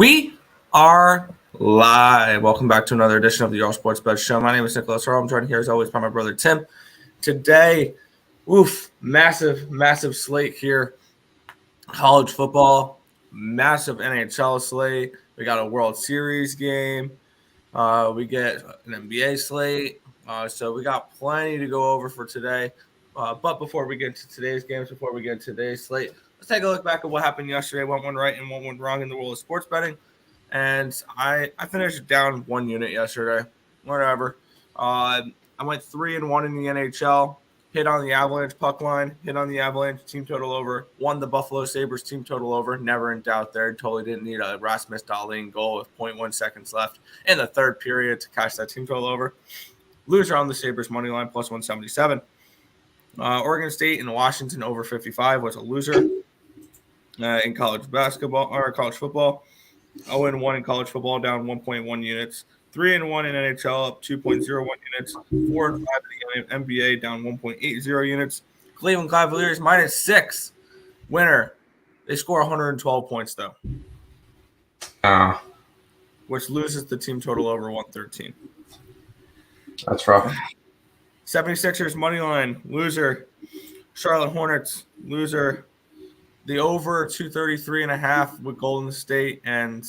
We are live. Welcome back to another edition of the Earle Sports Bet Show. My name is Nicholas Earle. I'm joined here as always by my brother Tim. Today, massive slate here. College football, massive NHL slate. We got a World Series game. We get an NBA slate. So we got plenty to go over for today. But before we get into today's games, before we get into today's slate, let's take a look back at what happened yesterday. What went right and what went wrong in the world of sports betting. And I finished down 1 unit yesterday. Whatever. I went 3-1 in the NHL. Hit on the Avalanche puck line. Hit on the Avalanche team total over. Won the Buffalo Sabres team total over. Never in doubt there. Totally didn't need a Rasmus Dahlin goal with 0.1 seconds left in the third period to cash that team total over. Loser on the Sabres money line plus 177. Oregon State and Washington over 55 was a loser in college basketball or college football. 0-1 in college football, down 1.1 units. 3-1 in NHL, up 2.01 units. 4-5 in the NBA, down 1.80 units. Cleveland Cavaliers -6 winner. They score 112 points though, which loses the team total over 113. That's rough. 76ers money line, loser. Charlotte Hornets, loser. The over 233.5 with Golden State and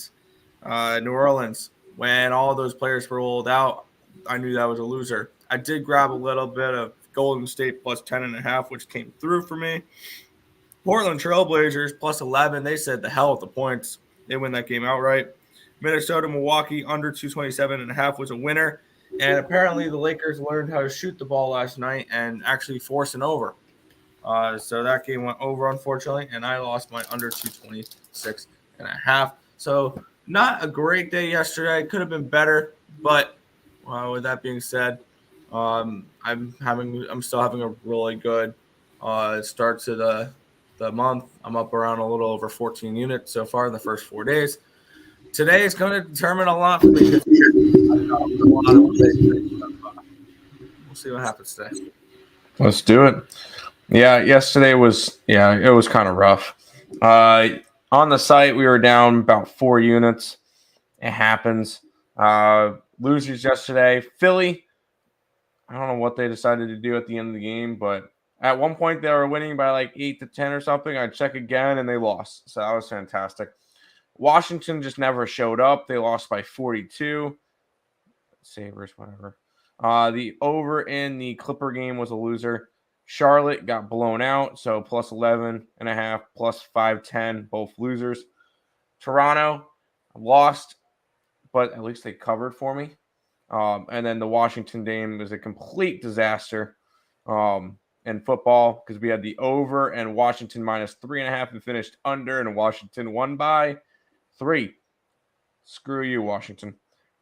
New Orleans. When all those players were rolled out, I knew that was a loser. I did grab a little bit of Golden State plus 10.5, which came through for me. Portland Trailblazers plus 11. They said the hell with the points. They win that game outright. Minnesota Milwaukee under 227.5 was a winner. And apparently the Lakers learned how to shoot the ball last night and actually force an over. So that game went over, unfortunately, and I lost my under 226.5. So not a great day yesterday. Could have been better, but with that being said, I'm still having a really good start to the month. I'm up around a little over 14 units so far in the first 4 days. Today is going to determine a lot for me. We'll see what happens today. Let's do it. Yeah, yesterday was it was kind of rough. On the site, we were down about 4 units. It happens. Losers yesterday. Philly, I don't know what they decided to do at the end of the game, but at one point they were winning by like 8-10 or something. I check again, and they lost. So that was fantastic. Washington just never showed up. They lost by 42. Sabres, whatever. The over in the Clipper game was a loser. Charlotte got blown out, so plus 11.5, plus 510, both losers. Toronto lost, but at least they covered for me. And then the Washington game was a complete disaster in football because we had the over and Washington -3.5 and finished under, and Washington won by 3. Screw you, Washington.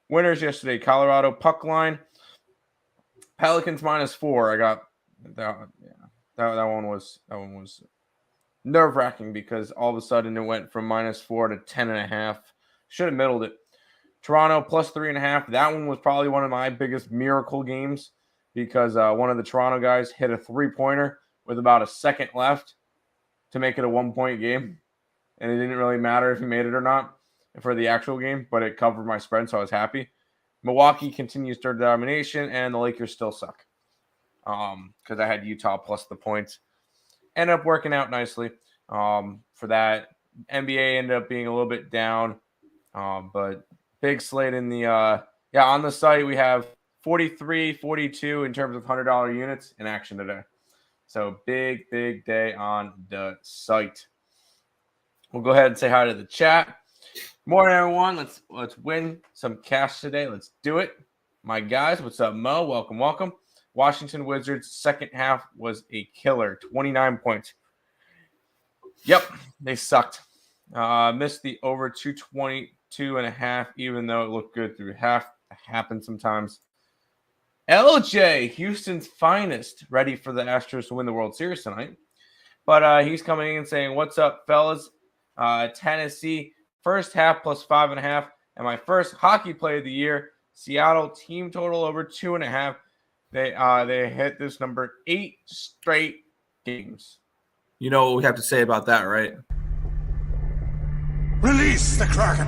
Winners yesterday, Colorado puck line. Pelicans -4. I got that one was nerve-wracking because all of a sudden it went from -4 to 10.5. Should have middled it. Toronto +3.5. That one was probably one of my biggest miracle games because one of the Toronto guys hit a 3-pointer with about a second left to make it a 1-point game. And it didn't really matter if he made it or not for the actual game, but it covered my spread, so I was happy. Milwaukee continues their domination, and the Lakers still suck. Because I had Utah plus the points. Ended up working out nicely for that. NBA ended up being a little bit down. But big slate in the on the site we have 43, 42 in terms of $100 units in action today. So big day on the site. We'll go ahead and say hi to the chat. Morning, everyone. Let's win some cash today. Let's do it. My guys, what's up, Mo? Welcome. Washington Wizards second half was a killer, 29 points. Yep, they sucked. Missed the over 222.5, even though it looked good through half. It happens sometimes. LJ, Houston's finest, ready for the Astros to win the World Series tonight. But he's coming in and saying, "What's up, fellas? Tennessee first half plus 5.5, and my first hockey play of the year. Seattle team total over 2.5. They hit this number 8 straight games." You know what we have to say about that, right? Release the Kraken!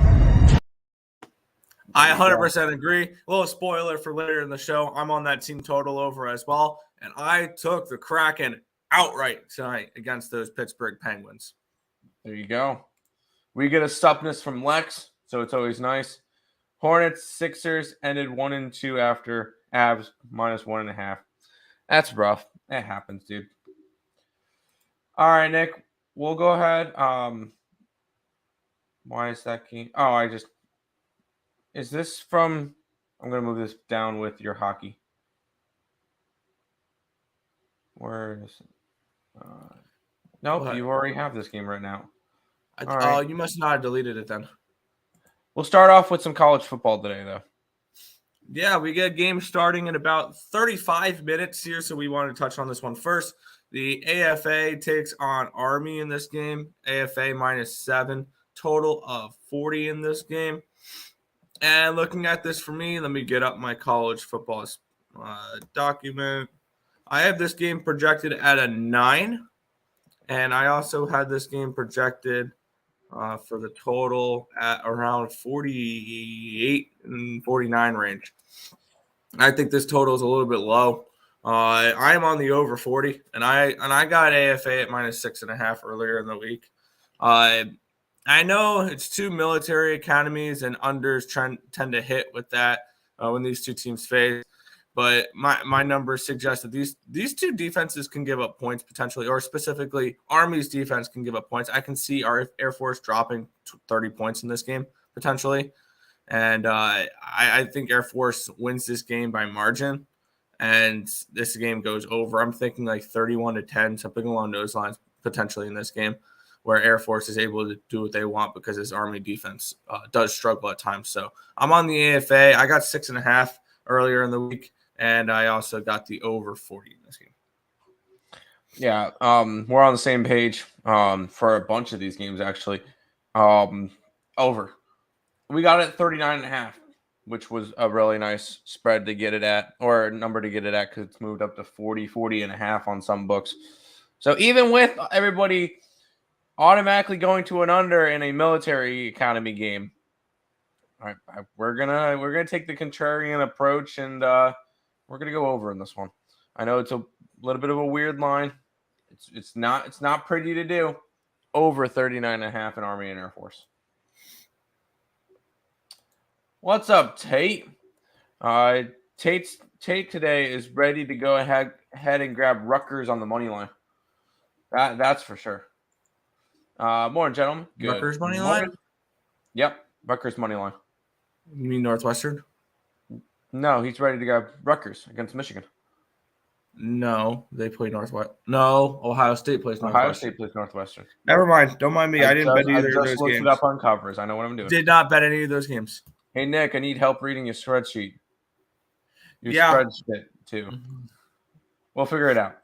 I 100% agree. A little spoiler for later in the show. I'm on that team total over as well, and I took the Kraken outright tonight against those Pittsburgh Penguins. There you go. We get a suppness from Lex, so it's always nice. Hornets, Sixers ended 1-2 after Avs -1.5. That's rough. That happens, dude. All right, Nick. We'll go ahead. Why is that game? Oh, is this from? I'm gonna move this down with your hockey. Where is it? Nope, What? you already have this game right now. All right. You must not have deleted it then. We'll start off with some college football today, though. Yeah, we get a game starting in about 35 minutes here, so we want to touch on this one first. The AFA takes on Army in this game. AFA -7, total of 40 in this game. And looking at this for me, let me get up my college football document. I have this game projected at a 9, and I also had this game projected for the total at around 48 and 49 range. I think this total is a little bit low. I am on the over 40, and I got AFA at -6.5 earlier in the week. I know it's two military academies, and unders tend to hit with that when these two teams face. But my numbers suggest that these two defenses can give up points potentially, or specifically Army's defense can give up points. I can see our Air Force dropping 30 points in this game potentially. And I think Air Force wins this game by margin, and this game goes over. I'm thinking like 31-10, something along those lines potentially in this game, where Air Force is able to do what they want because his Army defense does struggle at times. So I'm on the AFA. I got 6.5 earlier in the week, and I also got the over 40 in this game. Yeah, we're on the same page for a bunch of these games, actually. Over. We got it at 39.5, which was a really nice spread to get it at, or number to get it at, because it's moved up to 40.5 on some books. So even with everybody automatically going to an under in a military academy game, all right, we're gonna take the contrarian approach, and we're gonna go over in this one. I know it's a little bit of a weird line. It's not pretty to do. Over 39.5 in Army and Air Force. What's up, Tate? Tate today is ready to go ahead and grab Rutgers on the money line. That's for sure. Morning, gentlemen. Good. Rutgers money line? Yep, Rutgers money line. You mean Northwestern? No, he's ready to go Rutgers against Michigan. No, they play Northwestern. No, Ohio State plays Northwestern. Ohio State plays Northwestern. Never mind. Don't mind me. I didn't bet either of those games. I just looked it up on covers. I know what I'm doing. Did not bet any of those games. Hey, Nick, I need help reading your spreadsheet. Your spreadsheet, too. We'll figure it out.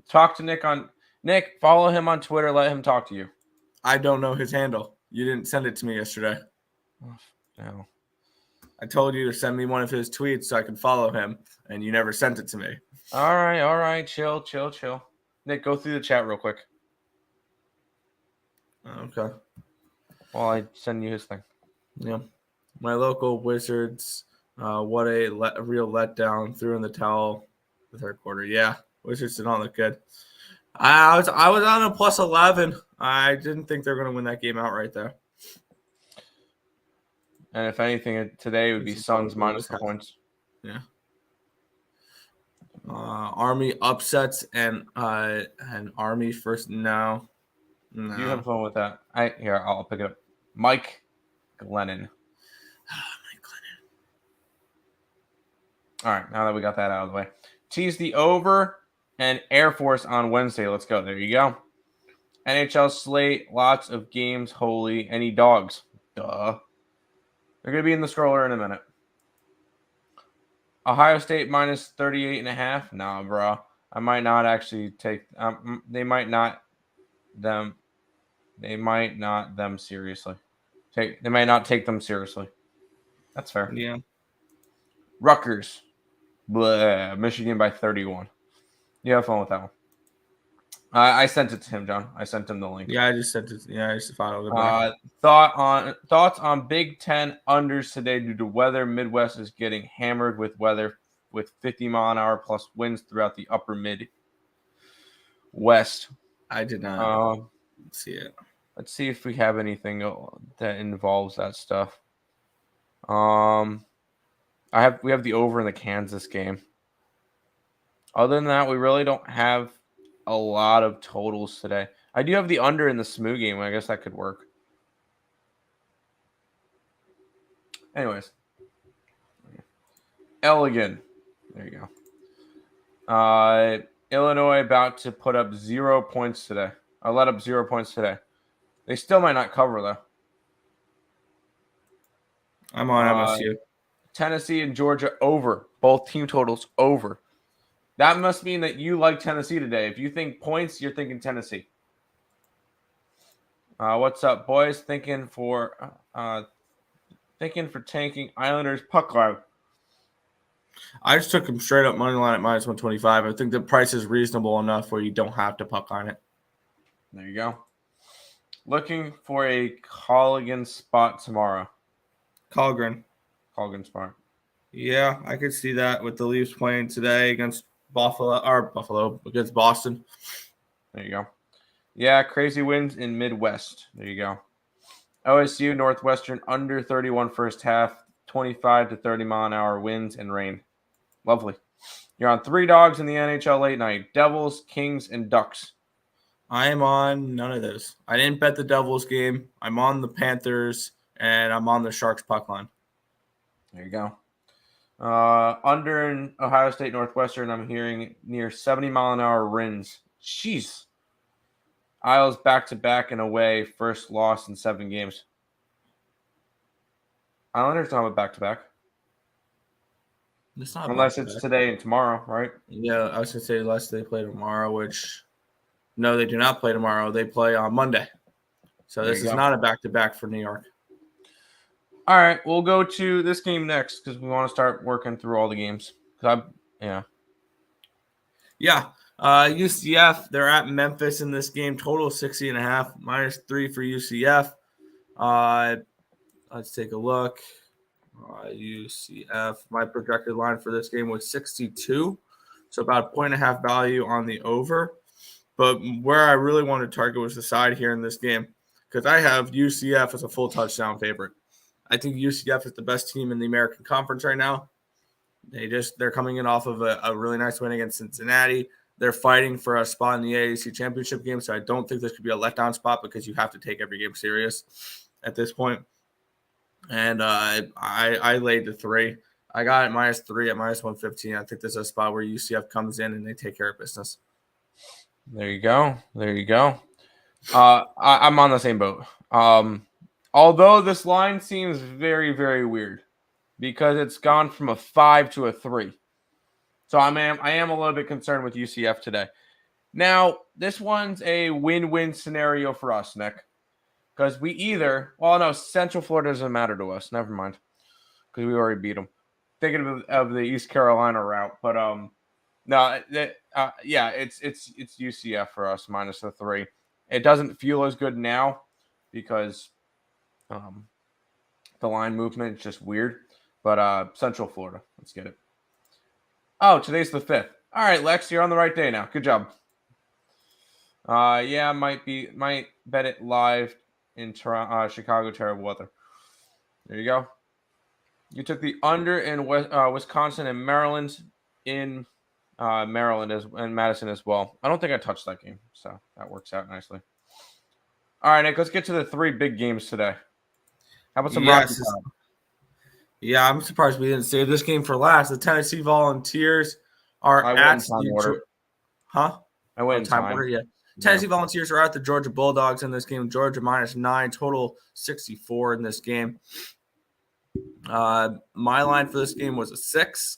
Talk to Nick on... Nick, follow him on Twitter. Let him talk to you. I don't know his handle. You didn't send it to me yesterday. No. I told you to send me one of his tweets so I could follow him, and you never sent it to me. All right. Chill. Nick, go through the chat real quick. Okay. While I send you his thing. Yeah. My local Wizards, what a real letdown. Threw in the towel the third quarter. Yeah, Wizards did not look good. I was on a +11. I didn't think they were going to win that game outright, though. And if anything, today would be Suns minus the points. Yeah. Army upsets and Army first. No. You have fun with that. I'll pick it up. Mike Glennon. Mike Glennon. All right, now that we got that out of the way, tease the over and Air Force on Wednesday. Let's go. There you go. NHL slate, lots of games. Holy, any dogs? Duh. They're going to be in the scroller in a minute. Ohio State minus 38.5. Nah, bro. I might not actually take. They might not them seriously. They might not take them seriously. That's fair. Yeah. Rutgers, Michigan by 31. You have fun with that one. I sent it to him, John. I sent him the link. Yeah, I just sent it. Yeah, I just filed it back. Thoughts on Big Ten unders today due to weather. Midwest is getting hammered with weather with 50-mile-an-hour plus winds throughout the upper Midwest. I did not see it. Let's see if we have anything that involves that stuff. We have the over in the Kansas game. Other than that, we really don't have a lot of totals today. I do have the under in the SMU game. I guess that could work. Anyways. Elegant. There you go. Illinois about to put up 0 points today. I let up 0 points today. They still might not cover, though. I'm on MSU. Tennessee and Georgia over. Both team totals over. That must mean that you like Tennessee today. If you think points, you're thinking Tennessee. What's up, boys? Thinking for tanking Islanders puck line. I just took them straight up money line at minus 125. I think the price is reasonable enough where you don't have to puck on it. There you go. Looking for a Colligan spot tomorrow. Colligan spot. Yeah, I could see that with the Leafs playing today against Buffalo against Boston. There you go. Yeah, crazy wins in Midwest. There you go. OSU Northwestern under 31 first half, 25 to 30 mile an hour winds and rain. Lovely. You're on 3 dogs in the NHL late night. Devils, Kings, and Ducks. I am on none of those. I didn't bet the Devils game. I'm on the Panthers, and I'm on the Sharks puck line. There you go. Under in Ohio State Northwestern, I'm hearing near 70 mile an hour winds. Jeez. Isles back-to-back and away, first loss in 7 games. Islanders don't have a back-to-back. Unless it's today and tomorrow, right? Yeah, I was going to say unless they play tomorrow, which no, they do not play tomorrow. They play on Monday. So this is not a back-to-back for New York. All right, we'll go to this game next because we want to start working through all the games. UCF, they're at Memphis in this game. Total 60.5, minus 3 for UCF. Let's take a look. UCF, my projected line for this game was 62. So about 1.5 value on the over. But where I really want to target was the side here in this game because I have UCF as a full touchdown favorite. I think UCF is the best team in the American Conference right now. They're coming in off of a really nice win against Cincinnati. They're fighting for a spot in the AAC championship game, so I don't think this could be a letdown spot because you have to take every game serious at this point. And I laid the 3. I got it minus 3 at minus 115. I think this is a spot where UCF comes in and they take care of business. There you go. I'm on the same boat. Although this line seems very, very weird because it's gone from a 5 to a 3. So I am a little bit concerned with UCF today. Now, this one's a win-win scenario for us, Nick. Because Central Florida doesn't matter to us. Never mind. Because we already beat them. Thinking of the East Carolina route. But, it's UCF for us, minus the 3. It doesn't feel as good now because the line movement is just weird. But Central Florida, let's get it. Oh, today's the 5th. All right, Lex, you're on the right day now. Good job. Might bet it live in Chicago. Terrible weather. There you go. You took the under in Wisconsin and Maryland in Maryland and Madison as well. I don't think I touched that game, so that works out nicely. All right, Nick, let's get to the 3 big games today. How about some Rocky Top? Yeah, I'm surprised we didn't save this game for last. The Tennessee Volunteers are at order. Huh? I went in time order, yeah. Tennessee Volunteers are at the Georgia Bulldogs in this game. Georgia minus 9, total 64 in this game. My line for this game was a 6.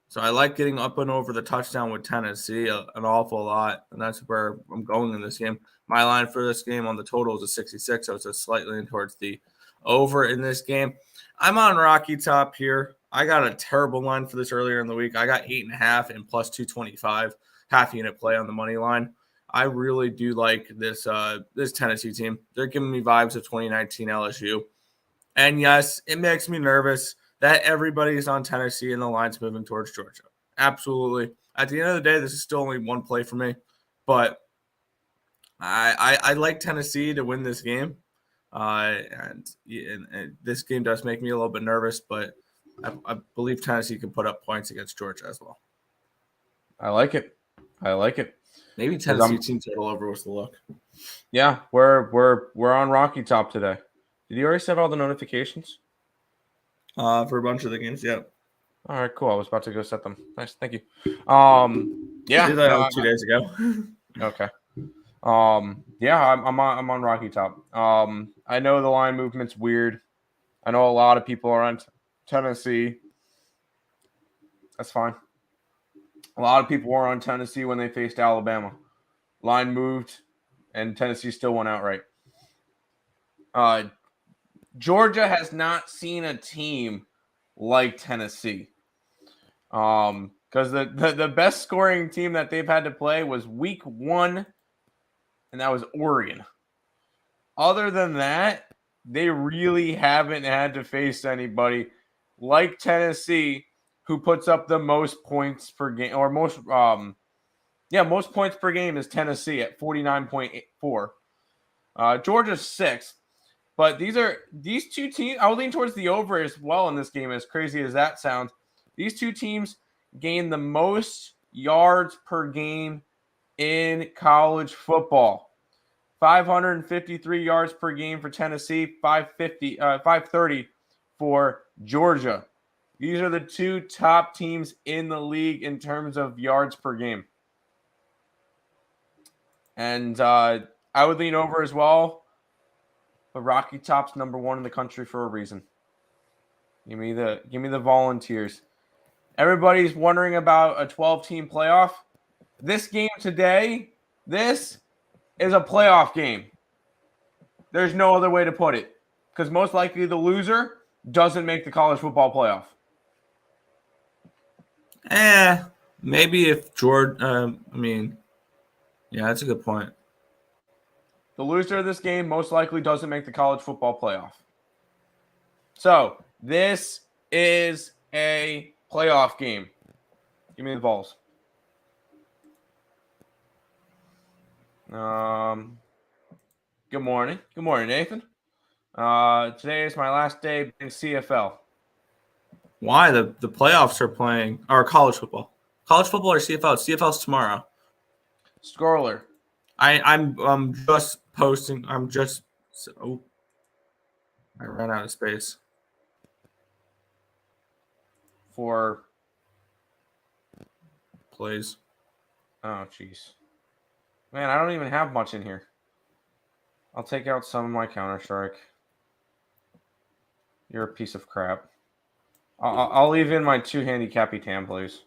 So I like getting up and over the touchdown with Tennessee an awful lot, and that's where I'm going in this game. My line for this game on the total is a 66, so it's just slightly in towards the over in this game. I'm on Rocky Top here. I got a terrible line for this earlier in the week. I got 8.5 and plus 225 half unit play on the money line. I really do like this this Tennessee team. They're giving me vibes of 2019 LSU. And yes, it makes me nervous that everybody's on Tennessee and the line's moving towards Georgia. Absolutely. At the end of the day, this is still only one play for me. But I like Tennessee to win this game. And this game does make me a little bit nervous, but I believe Tennessee can put up points against Georgia as well. I like it. Maybe Tennessee team total over was the look. Yeah, we're on Rocky Top today. Did you already set all the notifications? For a bunch of the games, yeah. All right, cool. I was about to go set them. Nice, thank you. Yeah, did that 2 days ago. Okay. Yeah, I'm on Rocky Top. I know the line movement's weird. I know a lot of people are on Tennessee. That's fine. A lot of people were on Tennessee when they faced Alabama. Line moved, and Tennessee still went outright. Georgia has not seen a team like Tennessee. Because the best scoring team that they've had to play was week 1, and that was Oregon. Other than that, they really haven't had to face anybody like Tennessee, who puts up the most points per game, or most points per game is Tennessee at 49.4. Georgia's 6th. But these two teams, I'll lean towards the over as well in this game, as crazy as that sounds. These two teams gain the most yards per game in college football. 553 yards per game for Tennessee, 530 for Georgia. These are the two top teams in the league in terms of yards per game. And I would lean over as well. But Rocky Top's number 1 in the country for a reason. Give me the Volunteers. Everybody's wondering about a 12-team playoff. This game today, this is a playoff game. There's no other way to put it. Because most likely the loser doesn't make the college football playoff. Maybe if Jordan, yeah, that's a good point. The loser of this game most likely doesn't make the college football playoff. So, this is a playoff game. Give me the balls. Good morning. Good morning, Nathan. Today is my last day in CFL. Why? The playoffs are playing, or college football. College football or CFL? CFL's tomorrow. Scorler. I'm just posting. I ran out of space. For plays. Oh, jeez. Man, I don't even have much in here. I'll take out some of my Counter-Strike. You're a piece of crap. I'll leave in my 2 handicappy Tam, please.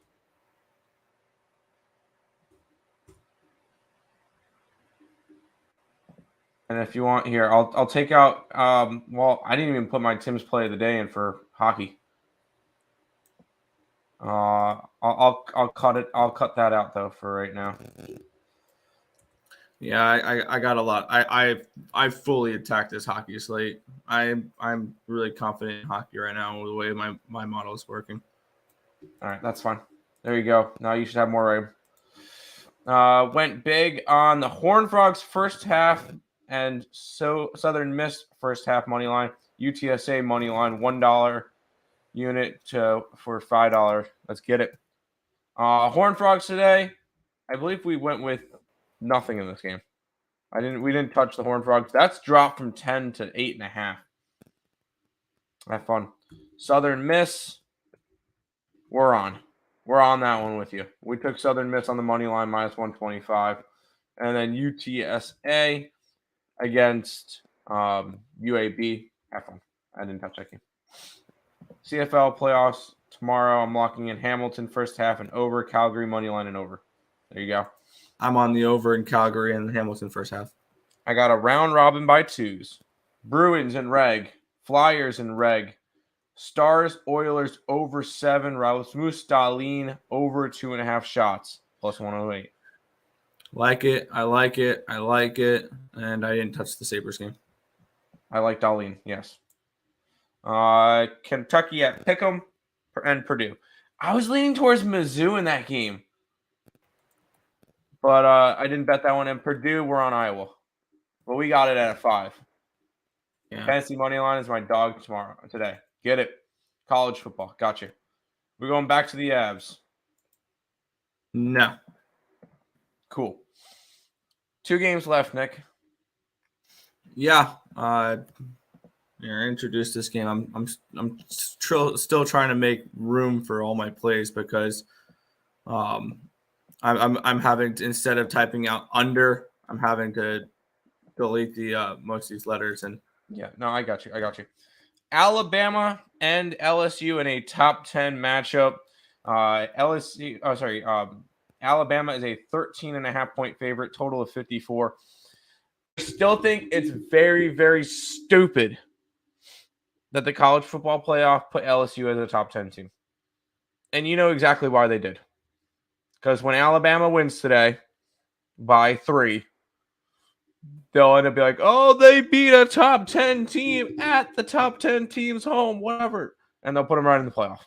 And if you want here, I'll take out. Well, I didn't even put my Tim's play of the day in for hockey. I'll cut it. I'll cut that out though for right now. Yeah, I got a lot. I fully attacked this hockey slate. I'm really confident in hockey right now with the way my model is working. All right, that's fine. There you go. Now you should have more raid. Went big on the Horned Frogs first half and Southern Miss first half money line. UTSA money line $1 unit for $5. Let's get it. Horned Frogs today. I believe we went with nothing in this game. We didn't touch the Horned Frogs. That's dropped from 10 to 8.5. Have fun. Southern Miss. We're on that one with you. We took Southern Miss on the money line minus 125. And then UTSA against UAB. Have fun. I didn't touch that game. CFL playoffs tomorrow. I'm locking in Hamilton first half and over. Calgary money line and over. There you go. I'm on the over in Calgary and Hamilton first half. I got a round robin by 2s. Bruins and reg. Flyers and reg. Stars, Oilers over 7. Rasmus Dahlin over 2.5 shots. Plus 108. Like it. I like it. I like it. And I didn't touch the Sabres game. I like Darlene, yes. Kentucky at Pick'em and Purdue. I was leaning towards Mizzou in that game, but I didn't bet that one. And Purdue, we're on Iowa, but we got it at a 5. Yeah. Fantasy money line is my dog today. Get it? College football, gotcha. We're going back to the Avs. No. Cool. 2 games left, Nick. Yeah. Introduce this game. I'm still trying to make room for all my plays because I'm having to, instead of typing out under, I'm having to delete the most of these letters. And yeah, no, I got you. Alabama and LSU in a top 10 matchup. Alabama is a 13.5 point favorite, total of 54. I still think it's very, very stupid that the college football playoff put LSU as a top 10 team. And you know exactly why they did. Because when Alabama wins today by 3, they'll end up being like, oh, they beat a top 10 team at the top 10 team's home, whatever. And they'll put them right in the playoff.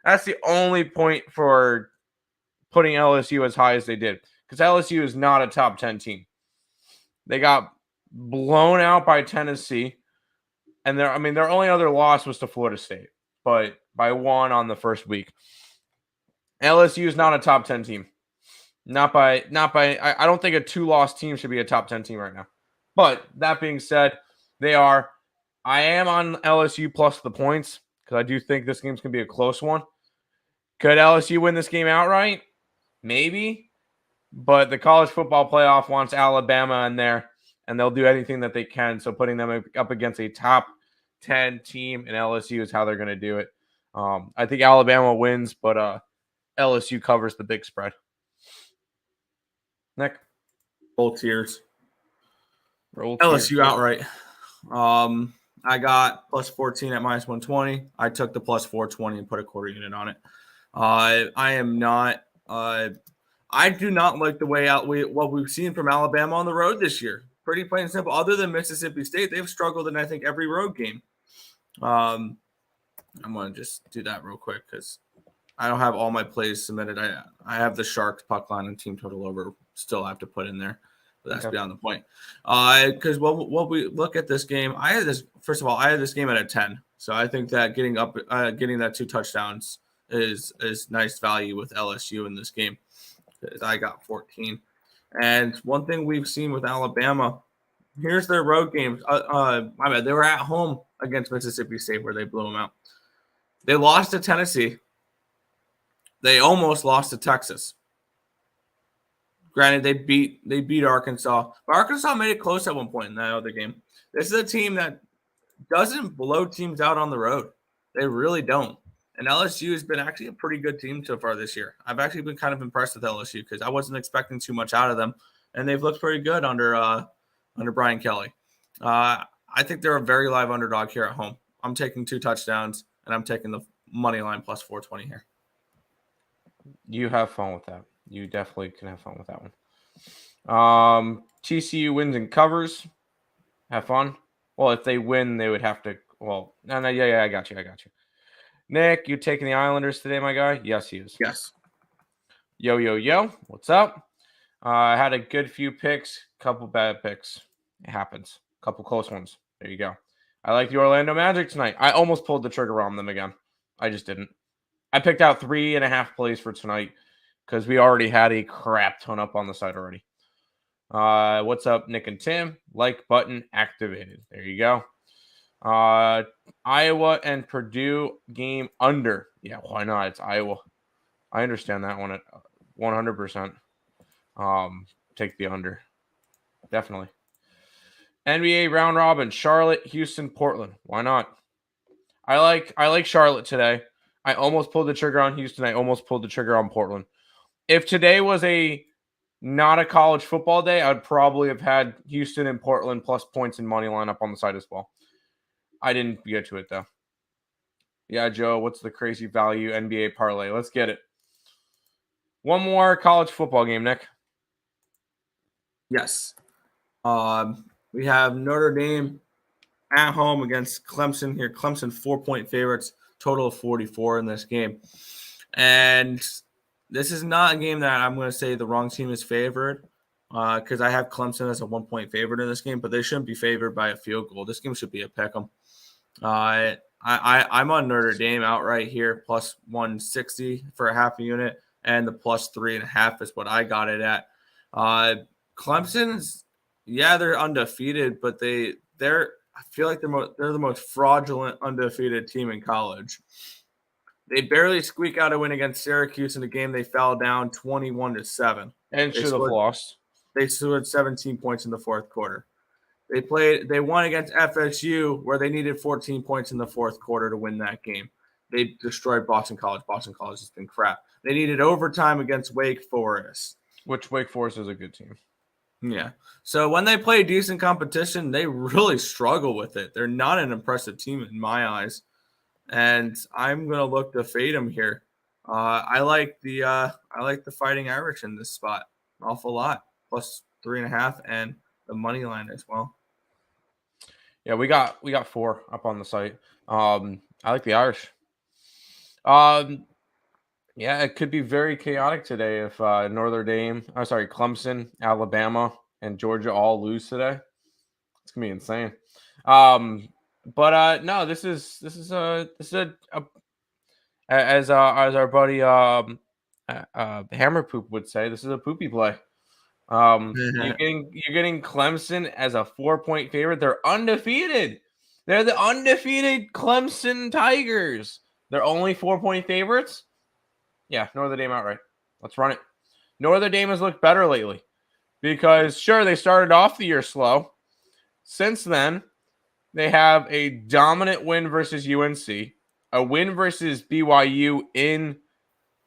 That's the only point for putting LSU as high as they did. Because LSU is not a top 10 team. They got blown out by Tennessee. And their only other loss was to Florida State. But by 1 on the first week. LSU is not a top 10 team. I don't think a 2-loss team should be a top 10 team right now. But that being said, they are. I am on LSU plus the points because I do think this game's going to be a close one. Could LSU win this game outright? Maybe. But the college football playoff wants Alabama in there, and they'll do anything that they can. So putting them up against a top 10 team in LSU is how they're going to do it. I think Alabama wins, but LSU covers the big spread. Nick? Roll tiers. LSU outright. I got plus 14 at minus 120. I took the plus 420 and put a quarter unit on it. I am not. I do not like the way what we've seen from Alabama on the road this year. Pretty plain and simple. Other than Mississippi State, they've struggled in I think every road game. I'm gonna just do that real quick because I don't have all my plays submitted. I have the Sharks puck line and team total over. Still have to put in there. But that's beyond the point. Because what we look at this game, I had this game at a 10. So I think that getting that 2 touchdowns is nice value with LSU in this game. I got 14. And one thing we've seen with Alabama, here's their road games. My bad. They were at home against Mississippi State where they blew them out. They lost to Tennessee. They almost lost to Texas. Granted, they beat Arkansas, but Arkansas made it close at one point in that other game. This is a team that doesn't blow teams out on the road. They really don't. And LSU has been actually a pretty good team so far this year. I've actually been kind of impressed with LSU because I wasn't expecting too much out of them, and they've looked pretty good under Brian Kelly. I think they're a very live underdog here at home. I'm taking 2 touchdowns, and I'm taking the money line plus 420 here. You have fun with that. You definitely can have fun with that one. TCU wins and covers. Have fun. Well, if they win, they would have to. Well, no, yeah, I got you. Nick, you taking the Islanders today, my guy? Yes, he is. Yes. Yo. What's up? I had a good few picks, couple bad picks. It happens. Couple close ones. There you go. I like the Orlando Magic tonight. I almost pulled the trigger on them again. I just didn't. I picked out 3.5 plays for tonight because we already had a crap ton up on the site already. What's up, Nick and Tim? Like button activated. There you go. Iowa and Purdue game under. Yeah, why not? It's Iowa. I understand that one at 100%. Take the under. Definitely. NBA round robin. Charlotte, Houston, Portland. Why not? I like Charlotte today. I almost pulled the trigger on Houston. I almost pulled the trigger on Portland. If today was not a college football day, I'd probably have had Houston and Portland plus points and money line up on the side as well. I didn't get to it, though. Yeah, Joe, what's the crazy value NBA parlay? Let's get it. One more college football game, Nick. Yes. We have Notre Dame at home against Clemson here. Clemson 4-point favorites, total of 44 in this game. And this is not a game that I'm going to say the wrong team is favored because I have Clemson as a 1-point favorite in this game, but they shouldn't be favored by a field goal. This game should be a pick 'em. I'm on Notre Dame outright here, plus 160 for a half a unit, and the plus 3.5 is what I got it at. Clemson's, yeah, they're undefeated, but I feel like they're the most fraudulent undefeated team in college. They barely squeak out a win against Syracuse in a game they fell down 21-7. And should have lost. They scored 17 points in the fourth quarter. They won against FSU where they needed 14 points in the fourth quarter to win that game. They destroyed Boston College. Boston College has been crap. They needed overtime against Wake Forest. Which Wake Forest is a good team. Yeah. So when they play decent competition, they really struggle with it. They're not an impressive team in my eyes. And I'm gonna look to fade them here. I like the Fighting Irish in this spot an awful lot, plus 3.5, and the money line as well. Yeah, we got 4 up on the site. I like the Irish. Yeah, it could be very chaotic today if Clemson, Alabama, and Georgia all lose today. It's gonna be insane. But no, this is as our buddy Hammer Poop would say, this is a poopy play. You're getting Clemson as a 4-point favorite. They're undefeated. They're the undefeated Clemson Tigers. They're only 4-point favorites. Yeah, Notre Dame outright. Let's run it. Notre Dame has looked better lately because sure they started off the year slow. Since then, they have a dominant win versus UNC, a win versus BYU in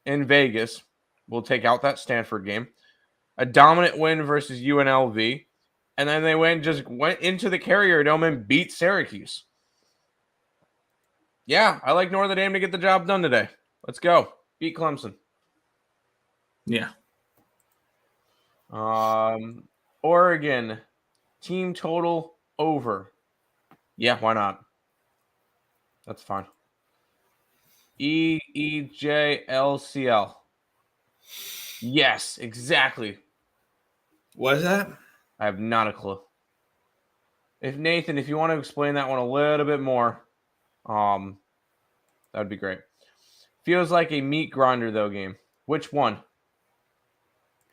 Vegas. We'll take out that Stanford game. A dominant win versus UNLV, and then they went into the Carrier Dome and beat Syracuse. Yeah, I like Notre Dame to get the job done today. Let's go. Beat Clemson. Yeah. Oregon, team total over. Yeah, why not? That's fine. EEJLCL. Yes, exactly. What is that? I have not a clue. If you want to explain that one a little bit more, that would be great. Feels like a meat grinder though game. Which one?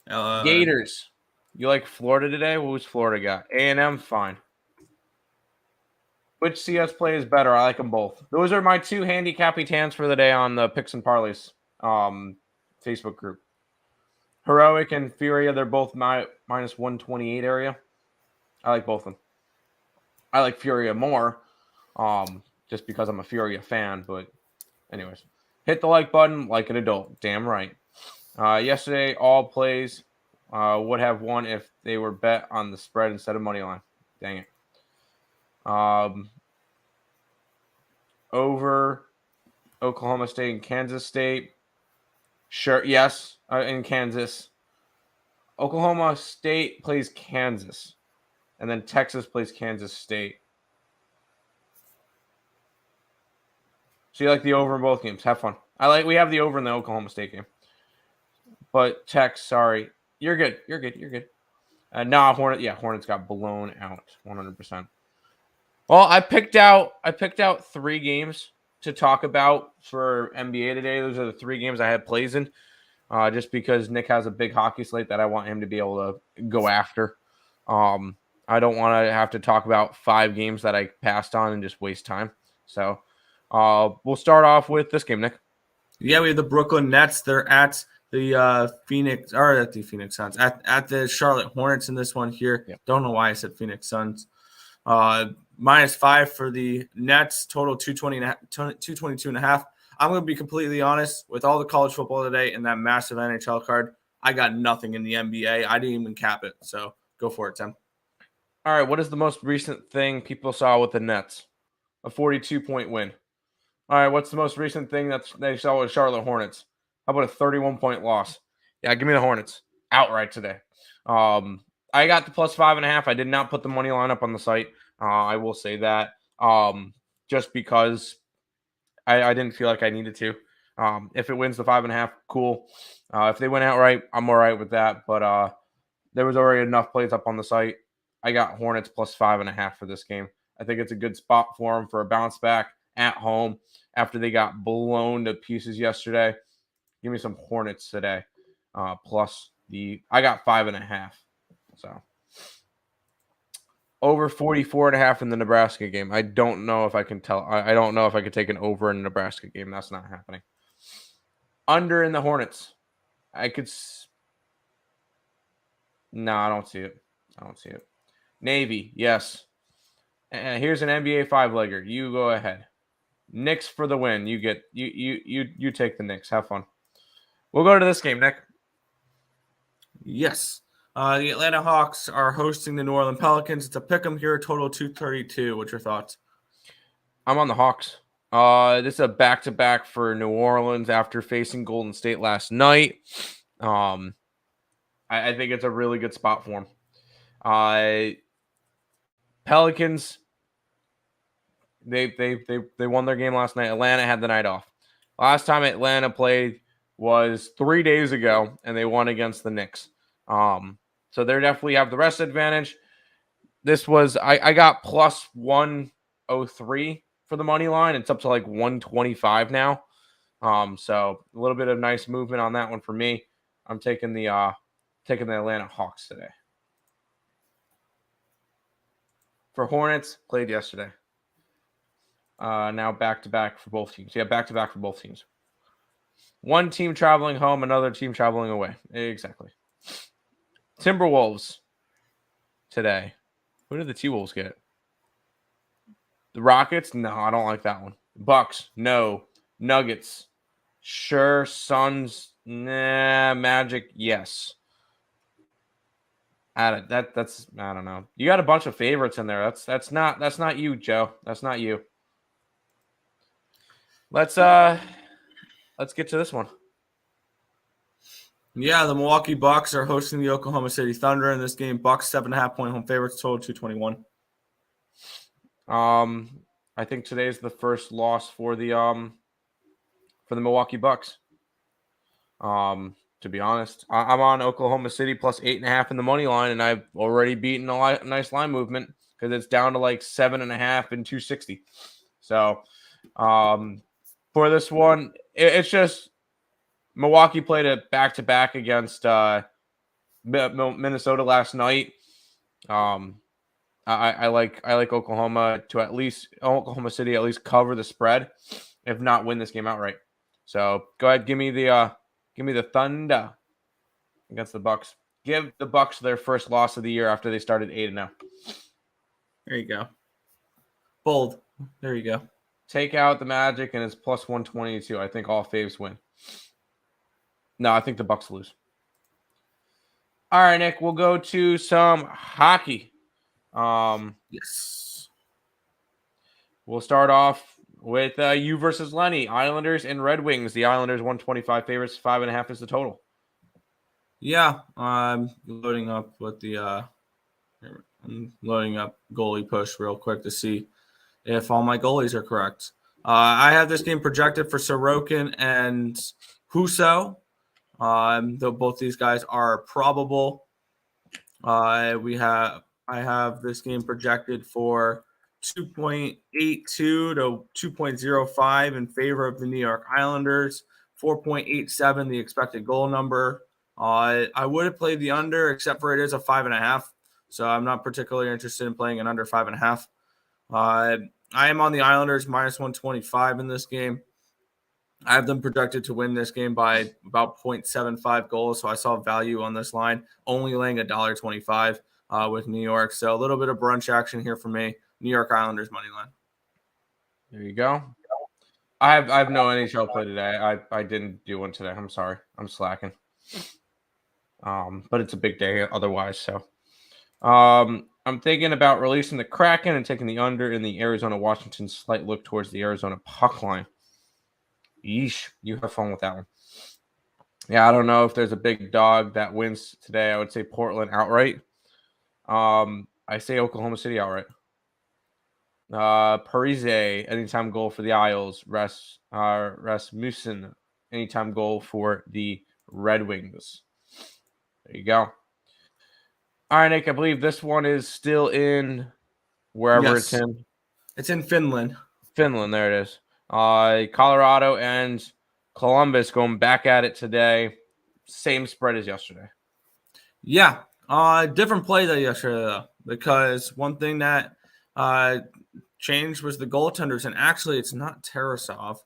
Gators. You like Florida today? What was Florida got? A&M, fine. Which CS play is better? I like them both. Those are my 2 handy capitans for the day on the Picks and Parleys Facebook group. Heroic and Furia, they're both minus 128 area. I like both of them. I like Furia more, just because I'm a Furia fan. But anyways, hit the like button like an adult. Damn right. Yesterday, all plays would have won if they were bet on the spread instead of money line. Dang it. Over Oklahoma State and Kansas State. Sure, yes, in Kansas. Oklahoma State plays Kansas, and then Texas plays Kansas State. So you like the over in both games? Have fun. We have the over in the Oklahoma State game. But Tex, sorry, you're good. Hornets got blown out 100%. Well, I picked out 3 games to talk about for NBA today. Those are the 3 games I had plays in, just because Nick has a big hockey slate that I want him to be able to go after. I don't want to have to talk about 5 games that I passed on and just waste time. So we'll start off with this game, Nick. Yeah, we have the Brooklyn Nets. They're at the Phoenix Suns, at the Charlotte Hornets in this one here. Yeah. Don't know why I said Phoenix Suns. -5 for the Nets, total 222.5. I'm going to be completely honest with all the college football today and that massive NHL card. I got nothing in the NBA. I didn't even cap it. So go for it, Tim. All right. What is the most recent thing people saw with the Nets? A 42-point win. All right. What's the most recent thing that they saw with Charlotte Hornets? How about a 31-point loss? Yeah, give me the Hornets outright today. I got the plus 5.5. I did not put the money line up on the site. I will say that just because I didn't feel like I needed to. If it wins the 5.5, cool. If they win outright, I'm all right with that. But there was already enough plays up on the site. I got Hornets plus 5.5 for this game. I think it's a good spot for them for a bounce back at home after they got blown to pieces yesterday. Give me some Hornets today. I got 5.5. So over 44.5 in the Nebraska game. I don't know if I can tell. I don't know if I could take an over in the Nebraska game. That's not happening. Under in the Hornets. No, I don't see it. Navy, yes. And here's an NBA 5-legger. You go ahead. Knicks for the win. You take the Knicks. Have fun. We'll go to this game, Nick. Yes. The Atlanta Hawks are hosting the New Orleans Pelicans. It's a pick 'em here, total 232. What's your thoughts? I'm on the Hawks. This is a back-to-back for New Orleans after facing Golden State last night. I think it's a really good spot for them. Pelicans, they won their game last night. Atlanta had the night off. Last time Atlanta played was 3 days ago, and they won against the Knicks. So they definitely have the rest advantage. This was I got plus 103 for the money line. It's up to like 125 now. So a little bit of nice movement on that one for me. I'm taking the Atlanta Hawks today. For Hornets, played yesterday. Now back-to-back for both teams. Yeah, back-to-back for both teams. One team traveling home, another team traveling away. Exactly. Timberwolves today. Who did the T-Wolves get? The Rockets? No, I don't like that one. Bucks? No. Nuggets? Sure. Suns? Nah. Magic? Yes. That's I don't know. You got a bunch of favorites in there. That's not you, Joe. That's not you. Let's get to this one. Yeah, the Milwaukee Bucks are hosting the Oklahoma City Thunder in this game. Bucks 7.5-point home favorites, total 221. I think today's the first loss for the Milwaukee Bucks. To be honest, I'm on Oklahoma City plus 8.5 in the money line, and I've already beaten a nice line movement because it's down to like 7.5 and 260. So, for this one, it's just Milwaukee played a back-to-back against Minnesota last night. I like Oklahoma City at least cover the spread, if not win this game outright. So go ahead, give me the Thunder against the Bucks. Give the Bucks their first loss of the year after they started 8-0. There you go. Bold. There you go. Take out the Magic and it's plus 122. I think all faves win. No, I think the Bucks lose. All right, Nick, we'll go to some hockey. Yes. We'll start off with you versus Lenny. Islanders and Red Wings. The Islanders 125 favorites. 5.5 is the total. Yeah, I'm loading up goalie push real quick to see if all my goalies are correct. I have this game projected for Sorokin and Husso. Though both these guys are probable. I have this game projected for 2.82 to 2.05 in favor of the New York Islanders. 4.87 the expected goal number. I would have played the under, except for it is a 5.5. So I'm not particularly interested in playing an under 5.5. I am on the Islanders minus 125 in this game. I have them projected to win this game by about 0.75 goals. So I saw value on this line, only laying $1.25 with New York. So a little bit of brunch action here for me. New York Islanders money line. There you go. I have no NHL play today. I didn't do one today. I'm sorry. I'm slacking. But it's a big day otherwise. So I'm thinking about releasing the Kraken and taking the under in the Arizona-Washington slight look towards the Arizona puck line. Yeesh. You have fun with that one. Yeah, I don't know if there's a big dog that wins today. I would say Portland outright. I say Oklahoma City outright. Parise, anytime goal for the Isles. Rasmussen, anytime goal for the Red Wings. There you go. All right, Nick, I believe this one is still in wherever it's Yes. in. It's in Finland. Finland, there it is. Colorado and Columbus going back at it today. Same spread as yesterday. Yeah. Different play than yesterday, though, because one thing that changed was the goaltenders, and actually it's not Tarasov.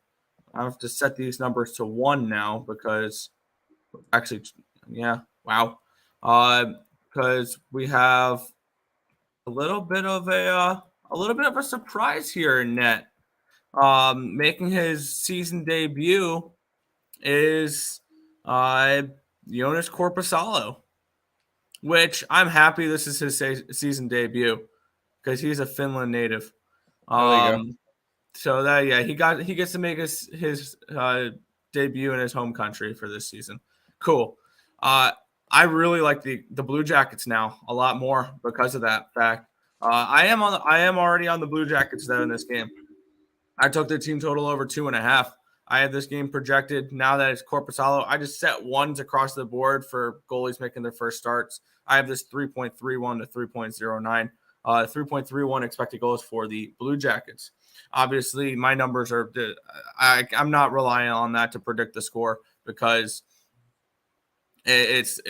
I have to set these numbers to 1 now because actually, yeah, wow. Because we have a little bit of a surprise here in net. Making his season debut is Jonas Corposalo, which I'm happy this is his season debut because he's a Finland native. Oh, there you go. So that he gets to make his debut in his home country for this season. Cool. I really like the Blue Jackets now a lot more because of that fact. I am already on the Blue Jackets though in this game. I took their team total over 2.5. I have this game projected now that it's Corpusalo. I just set ones across the board for goalies making their first starts. I have this 3.31 to 3.09. 3.31 expected goals for the Blue Jackets. Obviously, my numbers are I'm not relying on that to predict the score because it's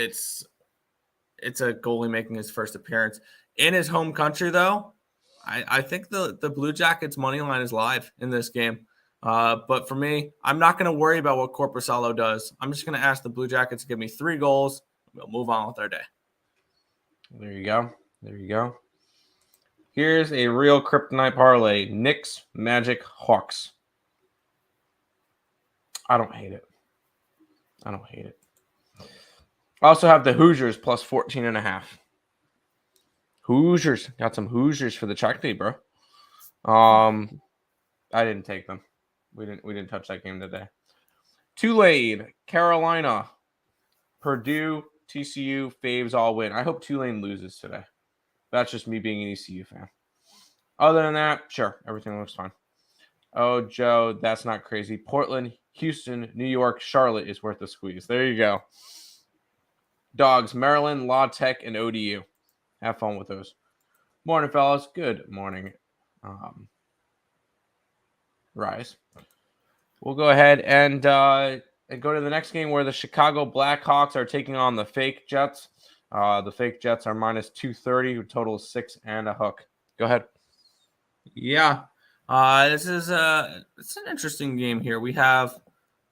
a goalie making his first appearance in his home country. Though I think the Blue Jackets money line is live in this game. But for me, I'm not going to worry about what Corpusalo does. I'm just going to ask the Blue Jackets to give me 3 goals. We'll move on with our day. There you go. There you go. Here's a real kryptonite parlay. Knicks, Magic, Hawks. I don't hate it. I also have the Hoosiers plus 14.5. Hoosiers. Got some Hoosiers for the check day, bro. I didn't take them. We didn't touch that game today. Tulane, Carolina, Purdue, TCU, Faves all win. I hope Tulane loses today. That's just me being an ECU fan. Other than that, sure, everything looks fine. Oh, Joe, that's not crazy. Portland, Houston, New York, Charlotte is worth a squeeze. There you go. Dogs, Maryland, La Tech, and ODU. Have fun with those. Morning, fellas. Good morning. Rise. We'll go ahead and go to the next game where the Chicago Blackhawks are taking on the fake Jets. The fake Jets are minus 230, total 6 and a hook. Go ahead. Yeah. This is it's an interesting game here. We have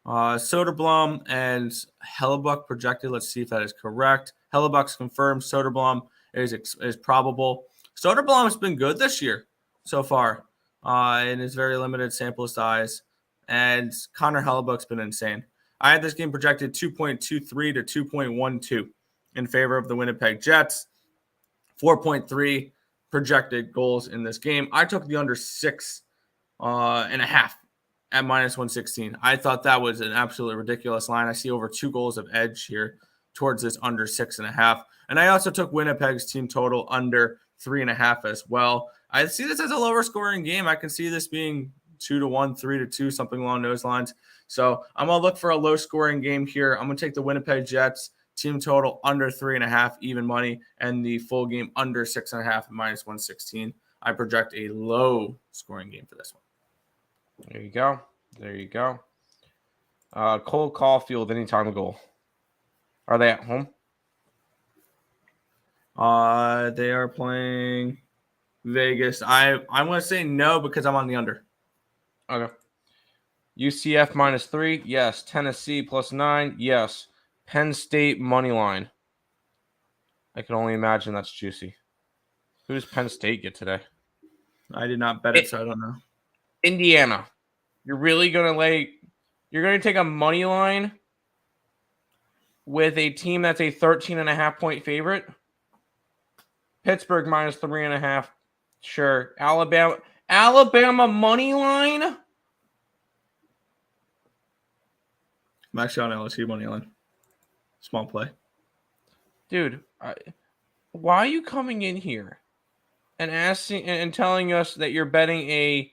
Soderblom and Hellebuck projected. Let's see if that is correct. Hellebuck's confirmed. Soderblom is probable. Soderblom has been good this year so far in his very limited sample size, and Connor Hellebuck's been insane. I had this game projected 2.23 to 2.12 in favor of the Winnipeg Jets. 4.3 projected goals in this game. I took the under 6.5 at minus 116. I thought that was an absolutely ridiculous line. I see over 2 goals of edge here towards this under 6.5. And I also took Winnipeg's team total under 3.5 as well. I see this as a lower scoring game. I can see this being 2-1, 3-2, something along those lines. So I'm going to look for a low scoring game here. I'm going to take the Winnipeg Jets team total under 3.5 even money and the full game under 6.5 at minus 116. I project a low scoring game for this one. There you go. There you go. Cole Caulfield, anytime goal. Are they at home? They are playing Vegas. I'm going to say no because I'm on the under. Okay. UCF minus 3. Yes. Tennessee plus 9. Yes. Penn State money line. I can only imagine that's juicy. Who does Penn State get today? I did not bet it, so I don't know. Indiana. You're really going to you're going to take a money line with a team that's a 13.5 point favorite? Pittsburgh minus 3.5. Sure. Alabama money line? I'm actually on LSU money line. Small play. Dude, Why are you coming in here and asking and telling us that you're betting a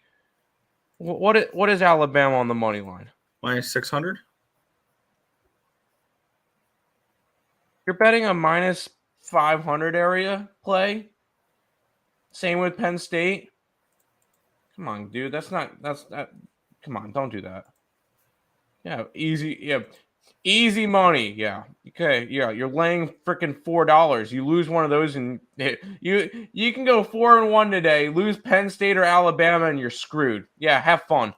what is Alabama on the money line? Minus 600. You're betting a minus 500 area play. Same with Penn State. Come on, dude. That's that. Come on, don't do that. Yeah, easy. Yeah, easy money. Yeah. Okay. Yeah, you're laying freaking $4. You lose one of those, and you can go 4-1 today. Lose Penn State or Alabama, and you're screwed. Yeah, have fun.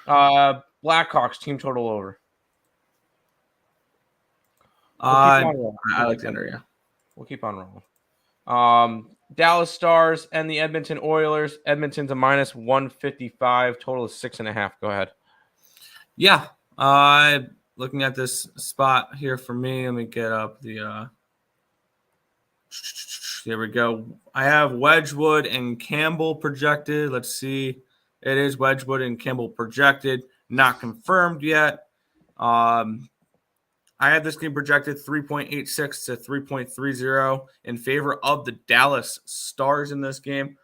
Blackhawks team total over. We'll keep on rolling. I like the under, yeah. We'll keep on rolling. Dallas Stars and the Edmonton Oilers. Edmonton's a minus 155. Total is 6.5. Go ahead. Yeah. Looking at this spot here for me, let me get up the here we go. I have Wedgwood and Campbell projected. Let's see. It is Wedgwood and Campbell projected, not confirmed yet. I have this game projected 3.86 to 3.30 in favor of the Dallas Stars in this game.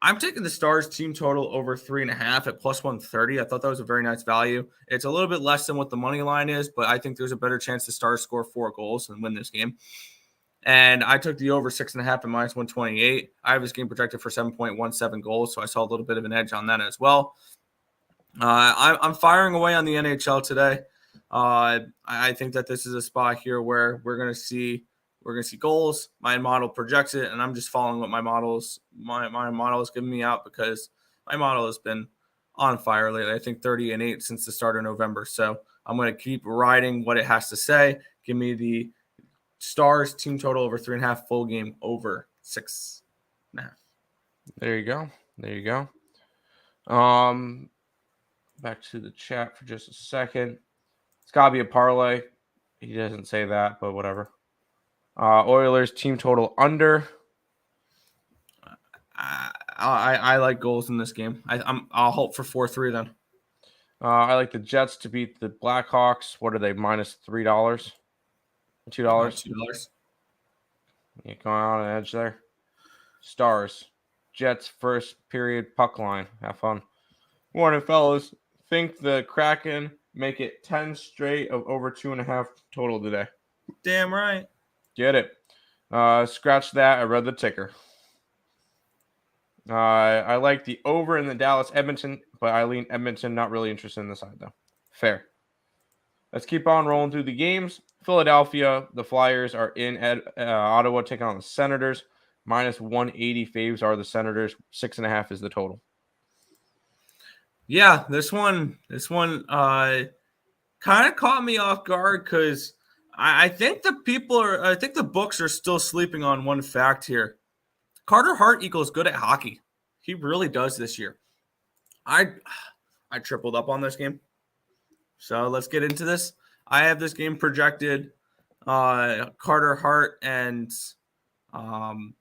I'm taking the Stars team total over 3.5 at plus 130. I thought that was a very nice value. It's a little bit less than what the money line is, but I think there's a better chance the Stars score 4 goals and win this game. And I took the over 6.5 at minus 128. I have this game projected for 7.17 goals, so I saw a little bit of an edge on that as well. I'm firing away on the NHL today. I think that this is a spot here where we're gonna see goals. My model projects it, and I'm just following what my model is giving me out because my model has been on fire lately. I think 30-8 since the start of November. So I'm gonna keep riding what it has to say. Give me the Stars team total over 3.5, full game over 6.5. There you go. There you go. Back to the chat for just a second. It's got to be a parlay. He doesn't say that, but whatever. Oilers team total under. I like goals in this game. I'll hope for 4-3 then. I like the Jets to beat the Blackhawks. What are they? Minus $3, $2. $2. Yeah, going on an edge there. Stars, Jets first period puck line. Have fun. Morning, fellas. Think the Kraken make it 10 straight of over 2.5 total today. Damn right. Get it. Scratch that. I read the ticker. I like the over in the Dallas Edmonton, but I lean Edmonton. Not really interested in the side, though. Fair. Let's keep on rolling through the games. Philadelphia, the Flyers are in Ottawa taking on the Senators. Minus 180 faves are the Senators. 6.5 is the total. Yeah, this one kind of caught me off guard because I think the books are still sleeping on one fact here. Carter Hart equals good at hockey. He really does this year. I tripled up on this game. So let's get into this. I have this game projected Carter Hart and Anton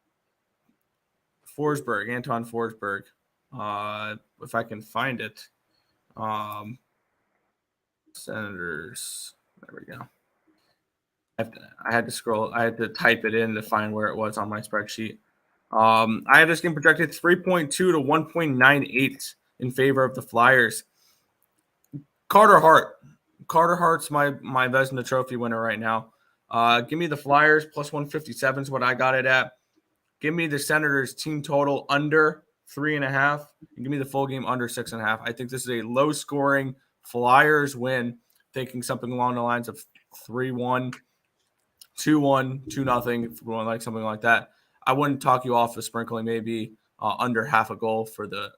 Forsberg. If I can find it. Senators. There we go. I had to scroll. I had to type it in to find where it was on my spreadsheet. I have this game projected 3.2 to 1.98 in favor of the Flyers. Carter Hart's my Vezina Trophy winner right now. Give me the Flyers plus 157 is what I got it at. Give me the Senators team total under 3.5, and give me the full game under 6.5. I think this is a low scoring Flyers win. Thinking something along the lines of 3-1, 2-1, 2-0, like something like that. I wouldn't talk you off of sprinkling maybe under half a goal for the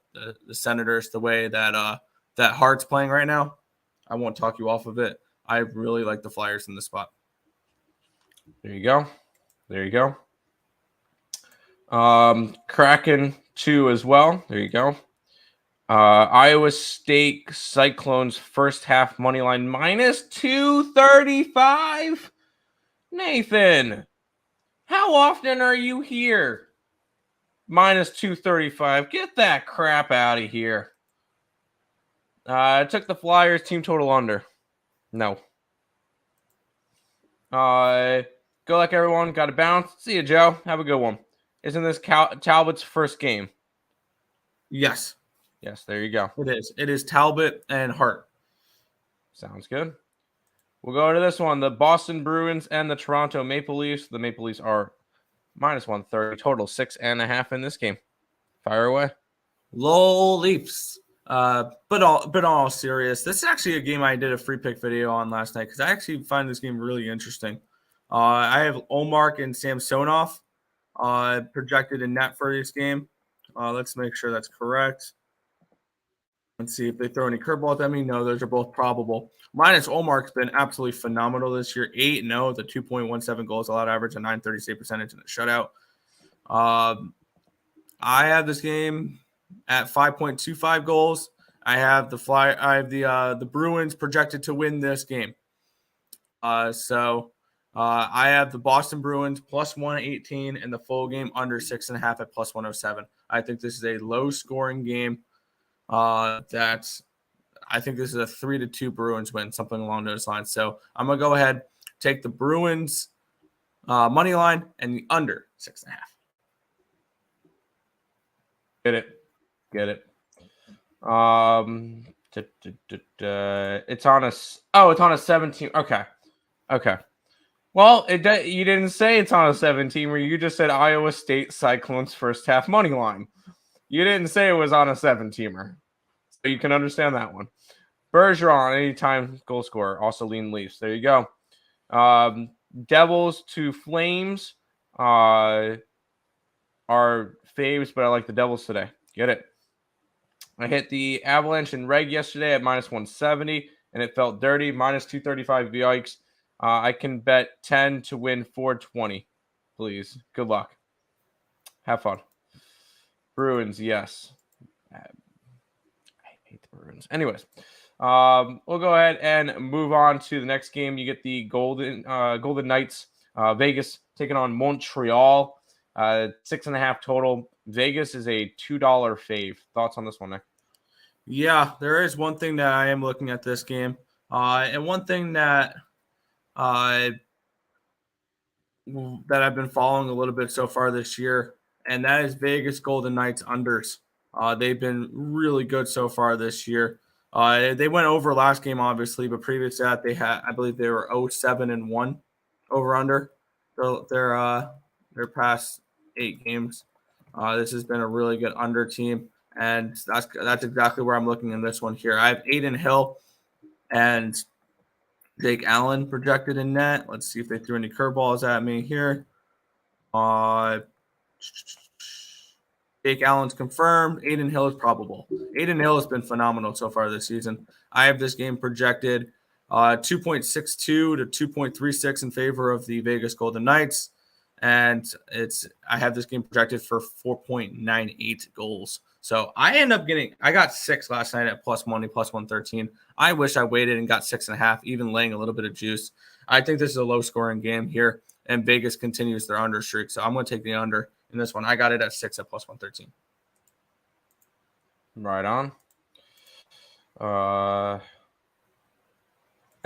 Senators the way that that Hart's playing right now. I won't talk you off of it. I really like the Flyers in this spot. There you go. Kraken 2 as well. There you go. Iowa State Cyclones first half money line minus 235. Nathan, how often are you here? Minus 235. Get that crap out of here. I took the Flyers team total under. No. Good luck, everyone. Got to bounce. See you, Joe. Have a good one. Isn't this Talbot's first game? Yes. Yes, there you go. It is. It is Talbot and Hart. Sounds good. We'll go to this one. The Boston Bruins and the Toronto Maple Leafs. The Maple Leafs are minus 130. Total 6.5 in this game. Fire away. Lol Leafs. But all serious, this is actually a game I did a free pick video on last night because I actually find this game really interesting. I have Olmark and Samsonov projected in net for this game. Let's make sure that's correct. Let's see if they throw any curveballs at me. No, those are both probable. Minus Olmark's been absolutely phenomenal this year. 8-0, the 2.17 goals allowed average, a 930 save percentage, and a shutout. I have this game at 5.25 goals. I have the Bruins projected to win this game. So I have the Boston Bruins plus 118 and the full game under 6.5 at plus 107. I think this is a low scoring game. I think this is a 3-2 Bruins win, something along those lines. So I'm gonna go ahead, take the Bruins money line and the under 6.5. Get it. It's on a 17. Okay. Well, you didn't say it's on a 17, where you just said Iowa State Cyclones first half money line. You didn't say it was on a 7-teamer, so you can understand that one. Bergeron, anytime goal scorer, also lean Leafs. There you go. Devils to Flames are faves, but I like the Devils today. Get it. I hit the Avalanche in reg yesterday at minus 170, and it felt dirty. Minus 235 yikes. I can bet 10 to win 420. Please. Good luck. Have fun. Bruins, yes. I hate the Bruins. Anyways, we'll go ahead and move on to the next game. You get the Golden Knights, Vegas taking on Montreal. 6.5 total. Vegas is a $2 fave. Thoughts on this one, Nick? Yeah, there is one thing that I am looking at this game, and one thing that I've been following a little bit so far this year, and that is Vegas Golden Knights unders. They've been really good so far this year. They went over last game, obviously, but previous to that, I believe they were 0-7-1 over under their past 8 games. This has been a really good under team, and that's exactly where I'm looking in this one here. I have Aiden Hill and Jake Allen projected in net. Let's see if they threw any curveballs at me here. Jake Allen's confirmed. Aiden Hill is probable. Aiden Hill has been phenomenal so far this season. I have this game projected 2.62 to 2.36 in favor of the Vegas Golden Knights. And I have this game projected for 4.98 goals. So I got 6 last night at plus money, plus 113. I wish I waited and got 6.5, even laying a little bit of juice. I think this is a low scoring game here, and Vegas continues their under streak. So I'm going to take the under in this one. I got it at 6 at plus 113. Right on.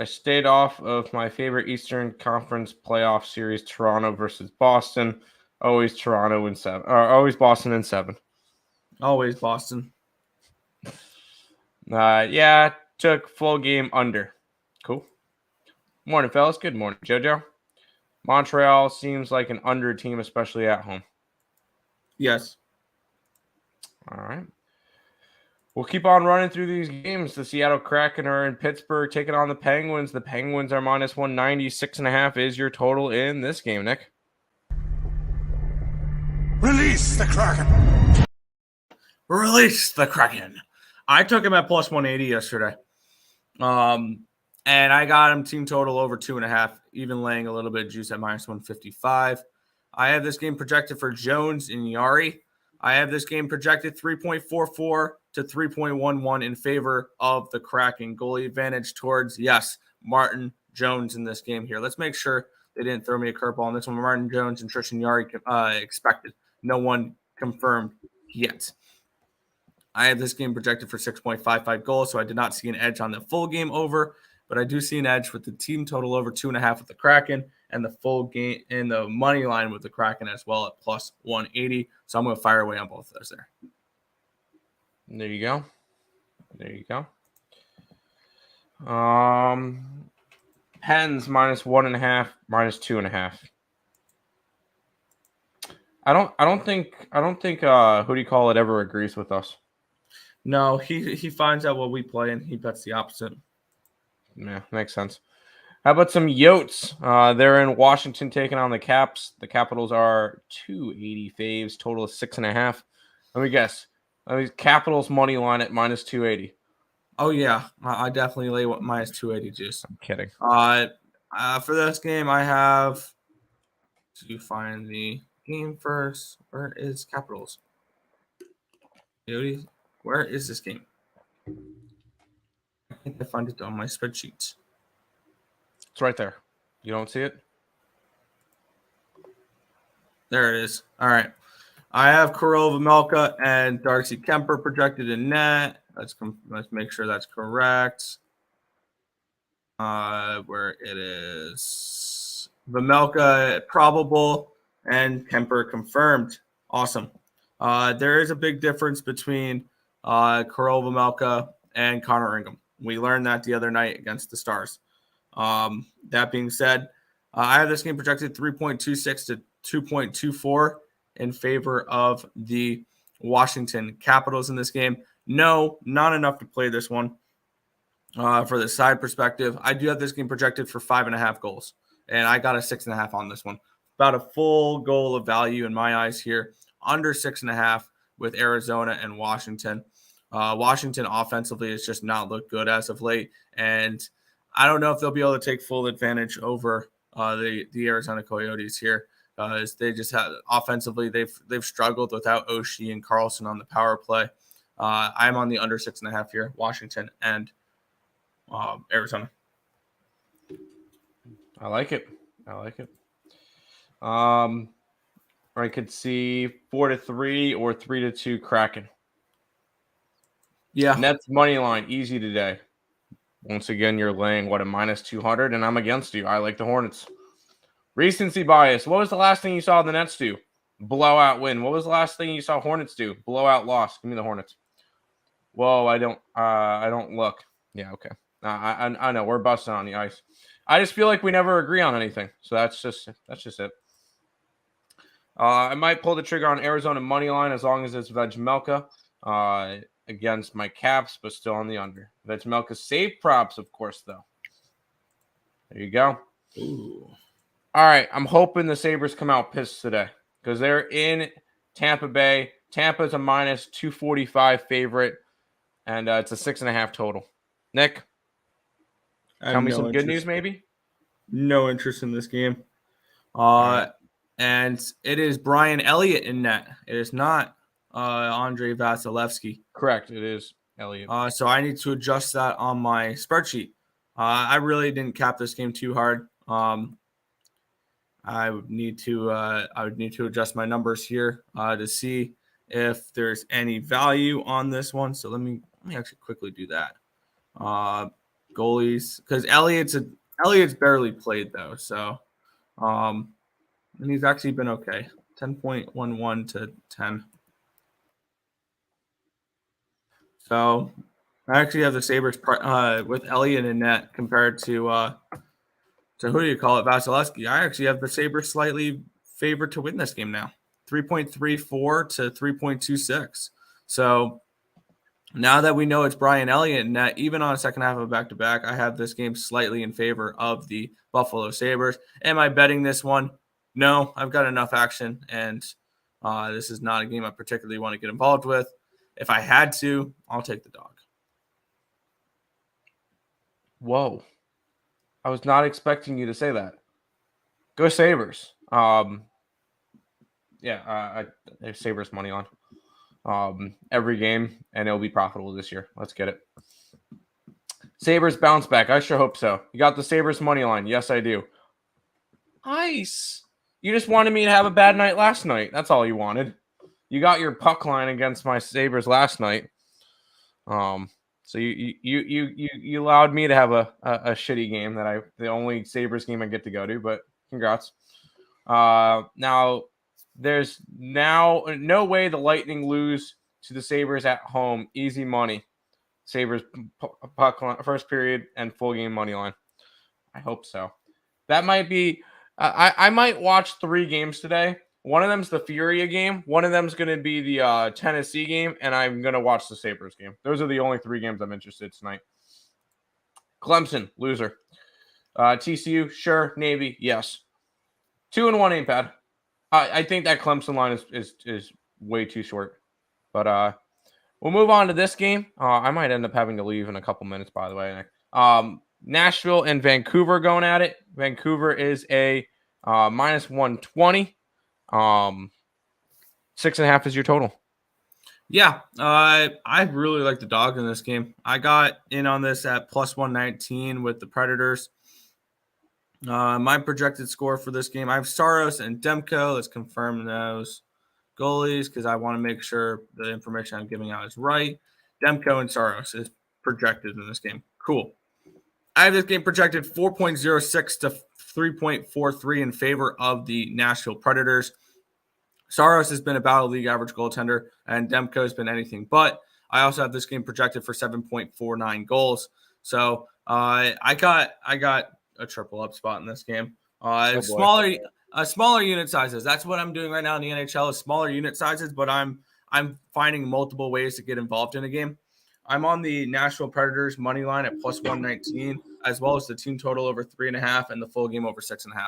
I stayed off of my favorite Eastern Conference playoff series, Toronto versus Boston. Always Toronto in 7, or always Boston in 7. Always Boston. Yeah, took full game under. Cool. Morning, fellas. Good morning, JoJo. Montreal seems like an under team, especially at home. Yes. All right. We'll keep on running through these games. The Seattle Kraken are in Pittsburgh taking on the Penguins. The Penguins are minus 190. 6.5 is your total in this game, Nick. Release the Kraken. Release the Kraken. I took him at plus 180 yesterday. And I got him team total over 2.5, even laying a little bit of juice at minus 155. I have this game projected for Jones and Yari. I have this game projected 3.44 to 3.11 in favor of the Kraken. Goalie advantage towards, yes, Martin Jones in this game here. Let's make sure they didn't throw me a curveball on this one. Martin Jones and Tristan Yari expected. No one confirmed yet. I have this game projected for 6.55 goals, so I did not see an edge on the full game over, but I do see an edge with the team total over 2.5 with the Kraken and the full game and the money line with the Kraken as well at plus 180. So I'm going to fire away on both of those there. There you go. Pens minus 1.5, minus 2.5. I don't think who do you call it ever agrees with us. No, he finds out what we play and he bets the opposite. Yeah, makes sense. How about some Yotes? They're in Washington taking on the Caps. The Capitals are 280 faves, total of 6.5. Let me guess. Capitals money line at minus 280. Oh yeah, I definitely lay minus 280 juice. I'm kidding. For this game, I have to find the game first. Where is Capitals? Coyotes? Where is this game? I think I find it on my spreadsheet. It's right there. You don't see it? There it is. All right. I have Earle, Vejmelka, and Darcy Kemper projected in net. Let's make sure that's correct. Where it is. Vejmelka probable and Kemper confirmed. Awesome. There is a big difference between Earle, Vejmelka, and Connor Ingham. We learned that the other night against the Stars. That being said, I have this game projected 3.26 to 2.24 in favor of the Washington Capitals in this game. No, not enough to play this one. For the side perspective, I do have this game projected for 5.5 goals, and I got a 6.5 on this one. About a full goal of value in my eyes here, under 6.5 with Arizona and Washington. Washington offensively has just not looked good as of late, and I don't know if they'll be able to take full advantage over the Arizona Coyotes here. They just have offensively they've struggled without Oshie and Carlson on the power play. I'm on the under 6.5 here, Washington and Arizona. I like it. I could see 4-3 or 3-2 Kraken. Yeah. Nets money line, easy today. Once again, you're laying a minus 200, and I'm against you. I like the Hornets. Recency bias. What was the last thing you saw the Nets do? Blowout win. What was the last thing you saw Hornets do? Blowout loss. Give me the Hornets. Whoa, I don't look. Yeah, okay. I know we're busting on the ice. I just feel like we never agree on anything. So that's just it. I might pull the trigger on Arizona money line as long as it's Vejmelka against my Caps, but still on the under. Vejmelka save props, of course, though. There you go. Ooh. All right, I'm hoping the Sabres come out pissed today because they're in Tampa Bay. Tampa's a minus 245 favorite, and it's a 6.5 total. Nick, tell me some good news, maybe? No interest in this game. And it is Brian Elliott in net. It is not Andrei Vasilevsky. Correct, it is Elliott. So I need to adjust that on my spreadsheet. I really didn't cap this game too hard. I would need to adjust my numbers here to see if there's any value on this one. So let me actually quickly do that. Goalies, because Elliott's barely played though, so and he's actually been okay. 10.11 to 10. So I actually have the Sabres with Elliott in net compared to who do you call it, Vasilevsky. I actually have the Sabres slightly favored to win this game now, 3.34 to 3.26. So now that we know it's Brian Elliott in net, even on a second half of a back-to-back, I have this game slightly in favor of the Buffalo Sabres. Am I betting this one? No, I've got enough action, and this is not a game I particularly want to get involved with. If I had to, I'll take the dog. Whoa. I was not expecting you to say that. Go Sabres. Sabres money on every game, and it'll be profitable this year. Let's get it. Sabres bounce back. I sure hope so. You got the Sabres money line. Yes, I do. Nice. You just wanted me to have a bad night last night. That's all you wanted. You got your puck line against my Sabres last night. So you allowed me to have a shitty game the only Sabres game I get to go to, but Congrats. Now, there's now no way the Lightning lose to the Sabres at home. Easy money. Sabres puck first period and full game money line. I hope so. That might be. I might watch 3 games today. One of them's the Furia game. One of them's going to be the Tennessee game, and I'm going to watch the Sabres game. Those are the only 3 games I'm interested in tonight. Clemson, loser. TCU, sure. Navy, yes. 2-1 ain't bad. I think that Clemson line is way too short. But we'll move on to this game. I might end up having to leave in a couple minutes, by the way. Nashville and Vancouver going at it. Vancouver is a minus 120. 6.5 is your total. Yeah, I really like the dog in this game. I got in on this at plus 119 with the Predators. My projected score for this game, I have Saros and Demko. Let's confirm those goalies because I want to make sure the information I'm giving out is right. Demko and Saros is projected in this game. Cool. I have this game projected 4.06 to 3.43 in favor of the Nashville Predators. Saros has been about a league average goaltender, and Demko has been anything but. I also have this game projected for 7.49 goals. So I got a triple up spot in this game. Smaller unit sizes. That's what I'm doing right now in the NHL is smaller unit sizes, but I'm finding multiple ways to get involved in a game. I'm on the Nashville Predators money line at plus 119, as well as the team total over 3.5 and the full game over 6.5.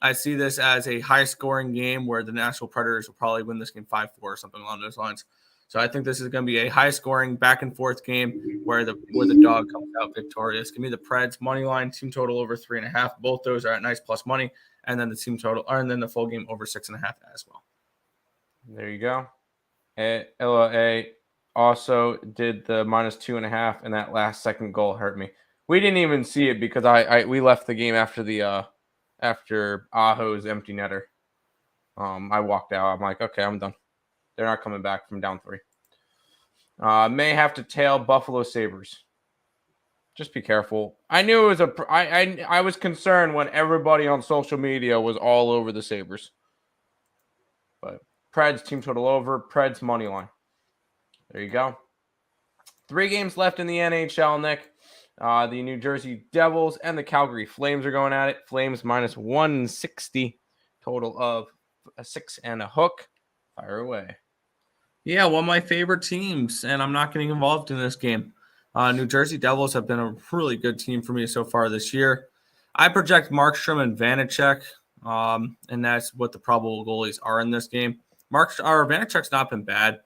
I see this as a high-scoring game where the Nashville Predators will probably win this game 5-4 or something along those lines. So I think this is going to be a high-scoring back-and-forth game where the dog comes out victorious. Give me the Preds money line, team total over 3.5. Both those are at nice plus money, and then the team total, and then the full game over 6.5 as well. There you go. LA also did the minus 2.5, and that last second goal hurt me. We didn't even see it because we left the game after the after Aho's empty netter. I walked out. I'm like, okay, I'm done. They're not coming back from down 3. May have to tail Buffalo Sabres. Just be careful. I knew it was I was concerned when everybody on social media was all over the Sabres. But Preds team total over, Preds money line. There you go. 3 games left in the NHL, Nick. The New Jersey Devils and the Calgary Flames are going at it. Flames minus 160. Total of a 6 and a hook. Fire away. Yeah, one of my favorite teams, and I'm not getting involved in this game. New Jersey Devils have been a really good team for me so far this year. I project Markstrom and Vanacek, and that's what the probable goalies are in this game. Vanacek's not been bad.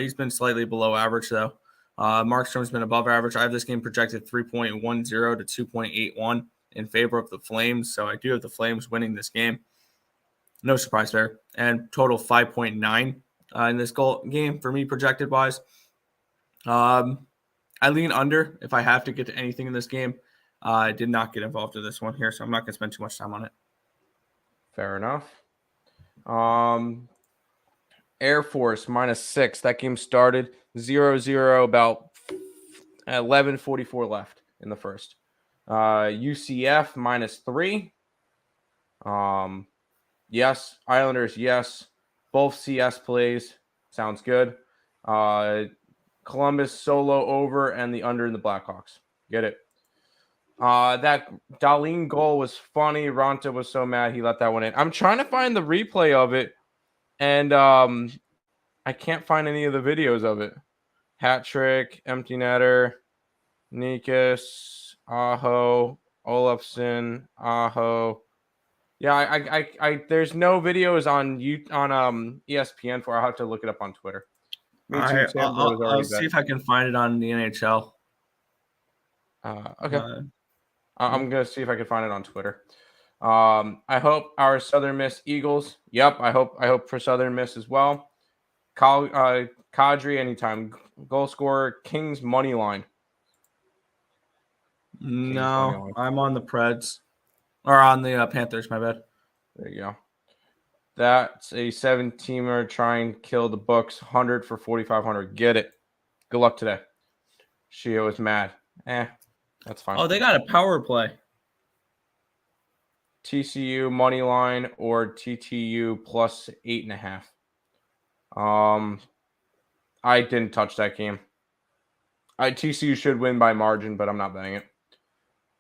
He's been slightly below average, though. Markstrom's been above average. I have this game projected 3.10 to 2.81 in favor of the Flames, so I do have the Flames winning this game. No surprise there. And total 5.9 in this goal game for me projected-wise. I lean under if I have to get to anything in this game. I did not get involved in this one here, so I'm not going to spend too much time on it. Fair enough. Air Force minus 6. That game started 0-0, about 11:44 left in the first. UCF minus 3. Yes. Islanders, yes. Both CS plays. Sounds good. Columbus solo over and the under in the Blackhawks. Get it. That Darlene goal was funny. Ronta was so mad he let that one in. I'm trying to find the replay of it, and I can't find any of the videos of it. Hat trick, empty netter, Nikas, Aho, Olafson, Aho. Yeah, I there's no videos on ESPN for. I'll have to look it up on Twitter. Me too. I'll see if I can find it on the NHL. Okay. I'm gonna see if I can find it on Twitter. I hope our Southern Miss Eagles. Yep, I hope for Southern Miss as well. Kadri anytime goal scorer. Kings money line. No, I'm on the Preds or on the Panthers. My bad. There you go. That's a 7-teamer. Try and kill the books. 100 for 4,500. Get it. Good luck today. Shio is mad. That's fine. Oh, they got a power play. TCU money line or TTU plus 8.5. I didn't touch that game. TCU should win by margin, but I'm not betting it.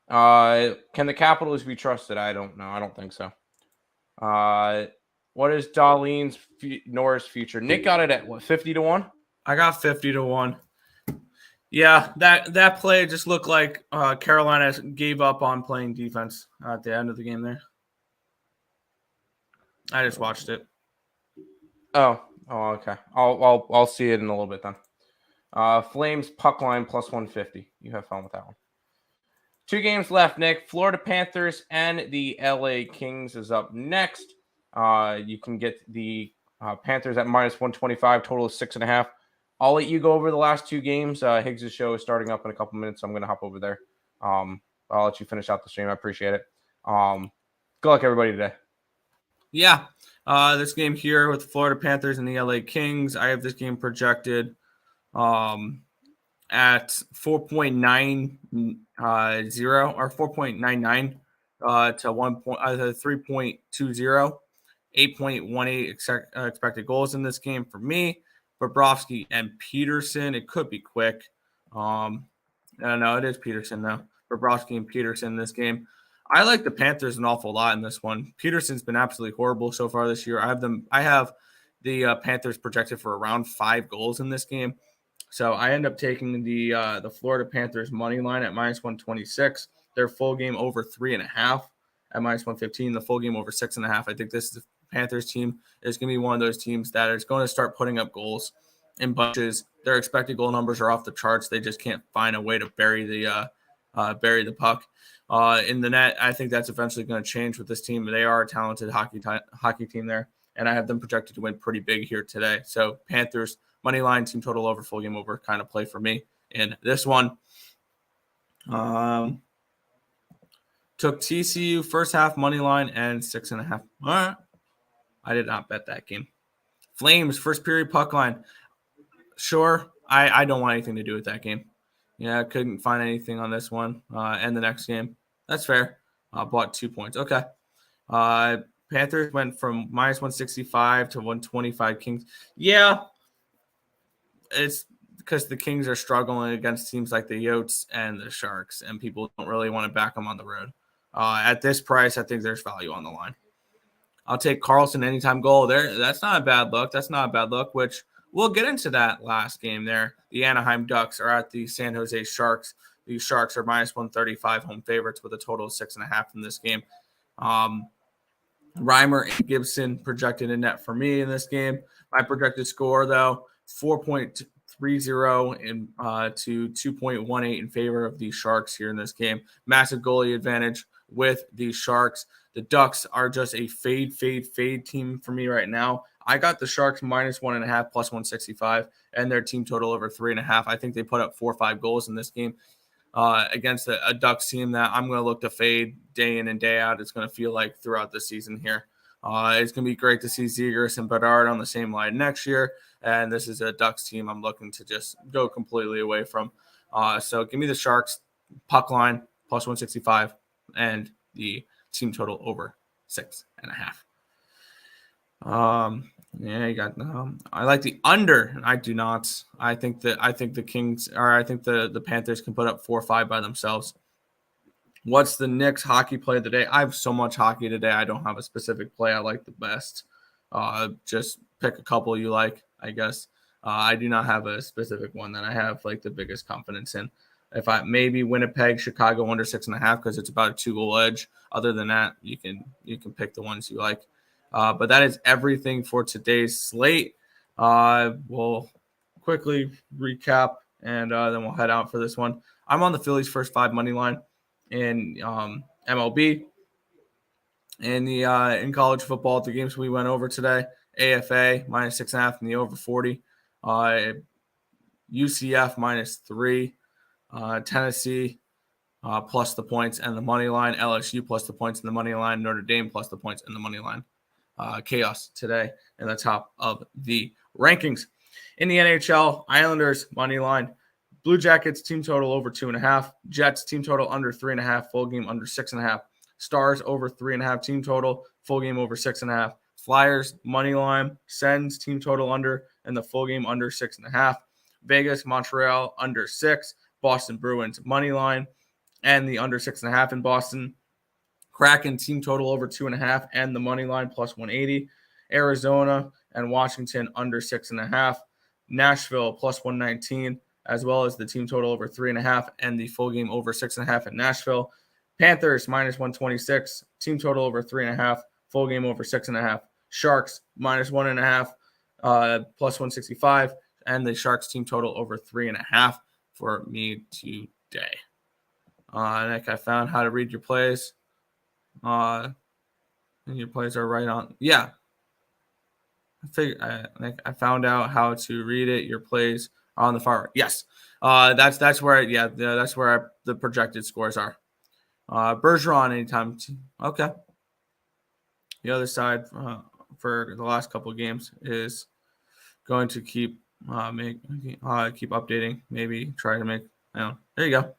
Can the Capitals be trusted? I don't know. I don't think so. What is Darlene's Norris future? Nick got it at what, 50-1? I got 50-1. Yeah, that play just looked like Carolina gave up on playing defense at the end of the game there. I just watched it. Oh, okay. I'll see it in a little bit then. Flames puck line plus 150. You have fun with that one. 2 games left, Nick. Florida Panthers and the LA Kings is up next. You can get the Panthers at minus 125. Total is 6.5. I'll let you go over the last 2 games. Higgs' show is starting up in a couple minutes, so I'm going to hop over there. I'll let you finish out the stream. I appreciate it. Good luck, everybody, today. Yeah, this game here with the Florida Panthers and the LA Kings, I have this game projected at 4.90 or 4.99 to 3.20, 8.18 expected goals in this game for me. Bobrovsky and Peterson. It could be quick. No, it is Peterson though. Bobrovsky and Peterson in this game. I like the Panthers an awful lot in this one. Peterson's been absolutely horrible so far this year. I have the Panthers projected for around 5 goals in this game. So I end up taking the Florida Panthers money line at minus 126. Their full game over 3.5 at minus 115. The full game over 6.5. I think this is the Panthers team is going to be one of those teams that is going to start putting up goals in bunches. Their expected goal numbers are off the charts. They just can't find a way to bury the puck in the net. I think that's eventually going to change with this team. They are a talented hockey team there, and I have them projected to win pretty big here today. So Panthers money line, team total over, full game over kind of play for me in this one. Took TCU first half money line and 6.5. All right. I did not bet that game. Flames first period puck line. Sure. I don't want anything to do with that game. Yeah, I couldn't find anything on this one. And the next game. That's fair. Bought 2 points. Okay. Panthers went from minus 165 to 125 Kings. Yeah. It's because the Kings are struggling against teams like the Yotes and the Sharks, and people don't really want to back them on the road. At this price, I think there's value on the line. I'll take Carlson anytime goal there. That's not a bad look. Which we'll get into that last game there. The Anaheim Ducks are at the San Jose Sharks. The Sharks are minus 135 home favorites with a total of 6.5 in this game. Reimer and Gibson projected in net for me in this game. My projected score, though, 4.30 to 2.18 in favor of the Sharks here in this game. Massive goalie advantage with the Sharks. The Ducks are just a fade team for me right now. I got the Sharks minus 1.5 plus 165 and their team total over 3.5. I think they put up 4 or 5 goals in this game against a Ducks team that I'm going to look to fade day in and day out. It's going to feel like throughout the season here. It's going to be great to see Zegras and Bedard on the same line next year. And this is a Ducks team I'm looking to just go completely away from. So give me the Sharks puck line plus 165 and the team total over 6.5. Yeah, you got. I like the under. I do not. I think the Panthers can put up 4 or 5 by themselves. What's the Knicks hockey play of the day? I have so much hockey today. I don't have a specific play I like the best. Just pick a couple you like, I guess. I do not have a specific one that I have like the biggest confidence in. If I maybe Winnipeg, Chicago under 6.5 because it's about a 2-goal edge. Other than that, you can pick the ones you like. But that is everything for today's slate. We'll quickly recap and then we'll head out for this one. I'm on the Phillies first 5 money line in MLB. In college football, the games we went over today, AFA minus 6.5 in the over 40. UCF minus 3. Tennessee plus the points and the money line. LSU plus the points and the money line. Notre Dame plus the points and the money line. Chaos today in the top of the rankings. In the NHL, Islanders money line. Blue Jackets team total over 2.5. Jets team total under 3.5. Full game under 6.5. Stars over 3.5 team total, full game over 6.5. Flyers money line, Sens team total under, and the full game under 6.5. Vegas, Montreal under 6. Boston Bruins money line and the under 6.5 in Boston. Kraken team total over 2.5 and the money line plus 180. Arizona and Washington under 6.5. Nashville plus 119, as well as the team total over 3.5 and the full game over 6.5 in Nashville. Panthers minus 126, team total over 3.5, full game over 6.5. Sharks minus 1.5, plus 165, and the Sharks team total over 3.5 for me today. Nick, I found how to read your plays. Your plays are right on. Yeah. I found out how to read it. Your plays are on the far right. Yes. That's where that's where the projected scores are. Bergeron anytime. Okay. The other side for the last couple of games is going to keep keep updating. Maybe try to make. There you go.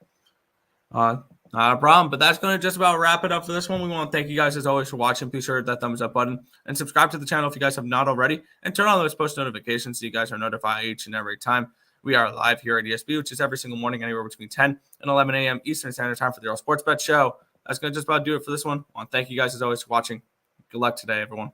Not a problem, but that's going to just about wrap it up for this one. We want to thank you guys as always for watching. Be sure to hit that thumbs up button and subscribe to the channel if you guys have not already, and turn on those post notifications so you guys are notified each and every time we are live here at ESB, which is every single morning, anywhere between 10 and 11 a.m. Eastern Standard Time for the Earle Sports Bet Show. That's going to just about do it for this one. I want to thank you guys as always for watching. Good luck today, everyone.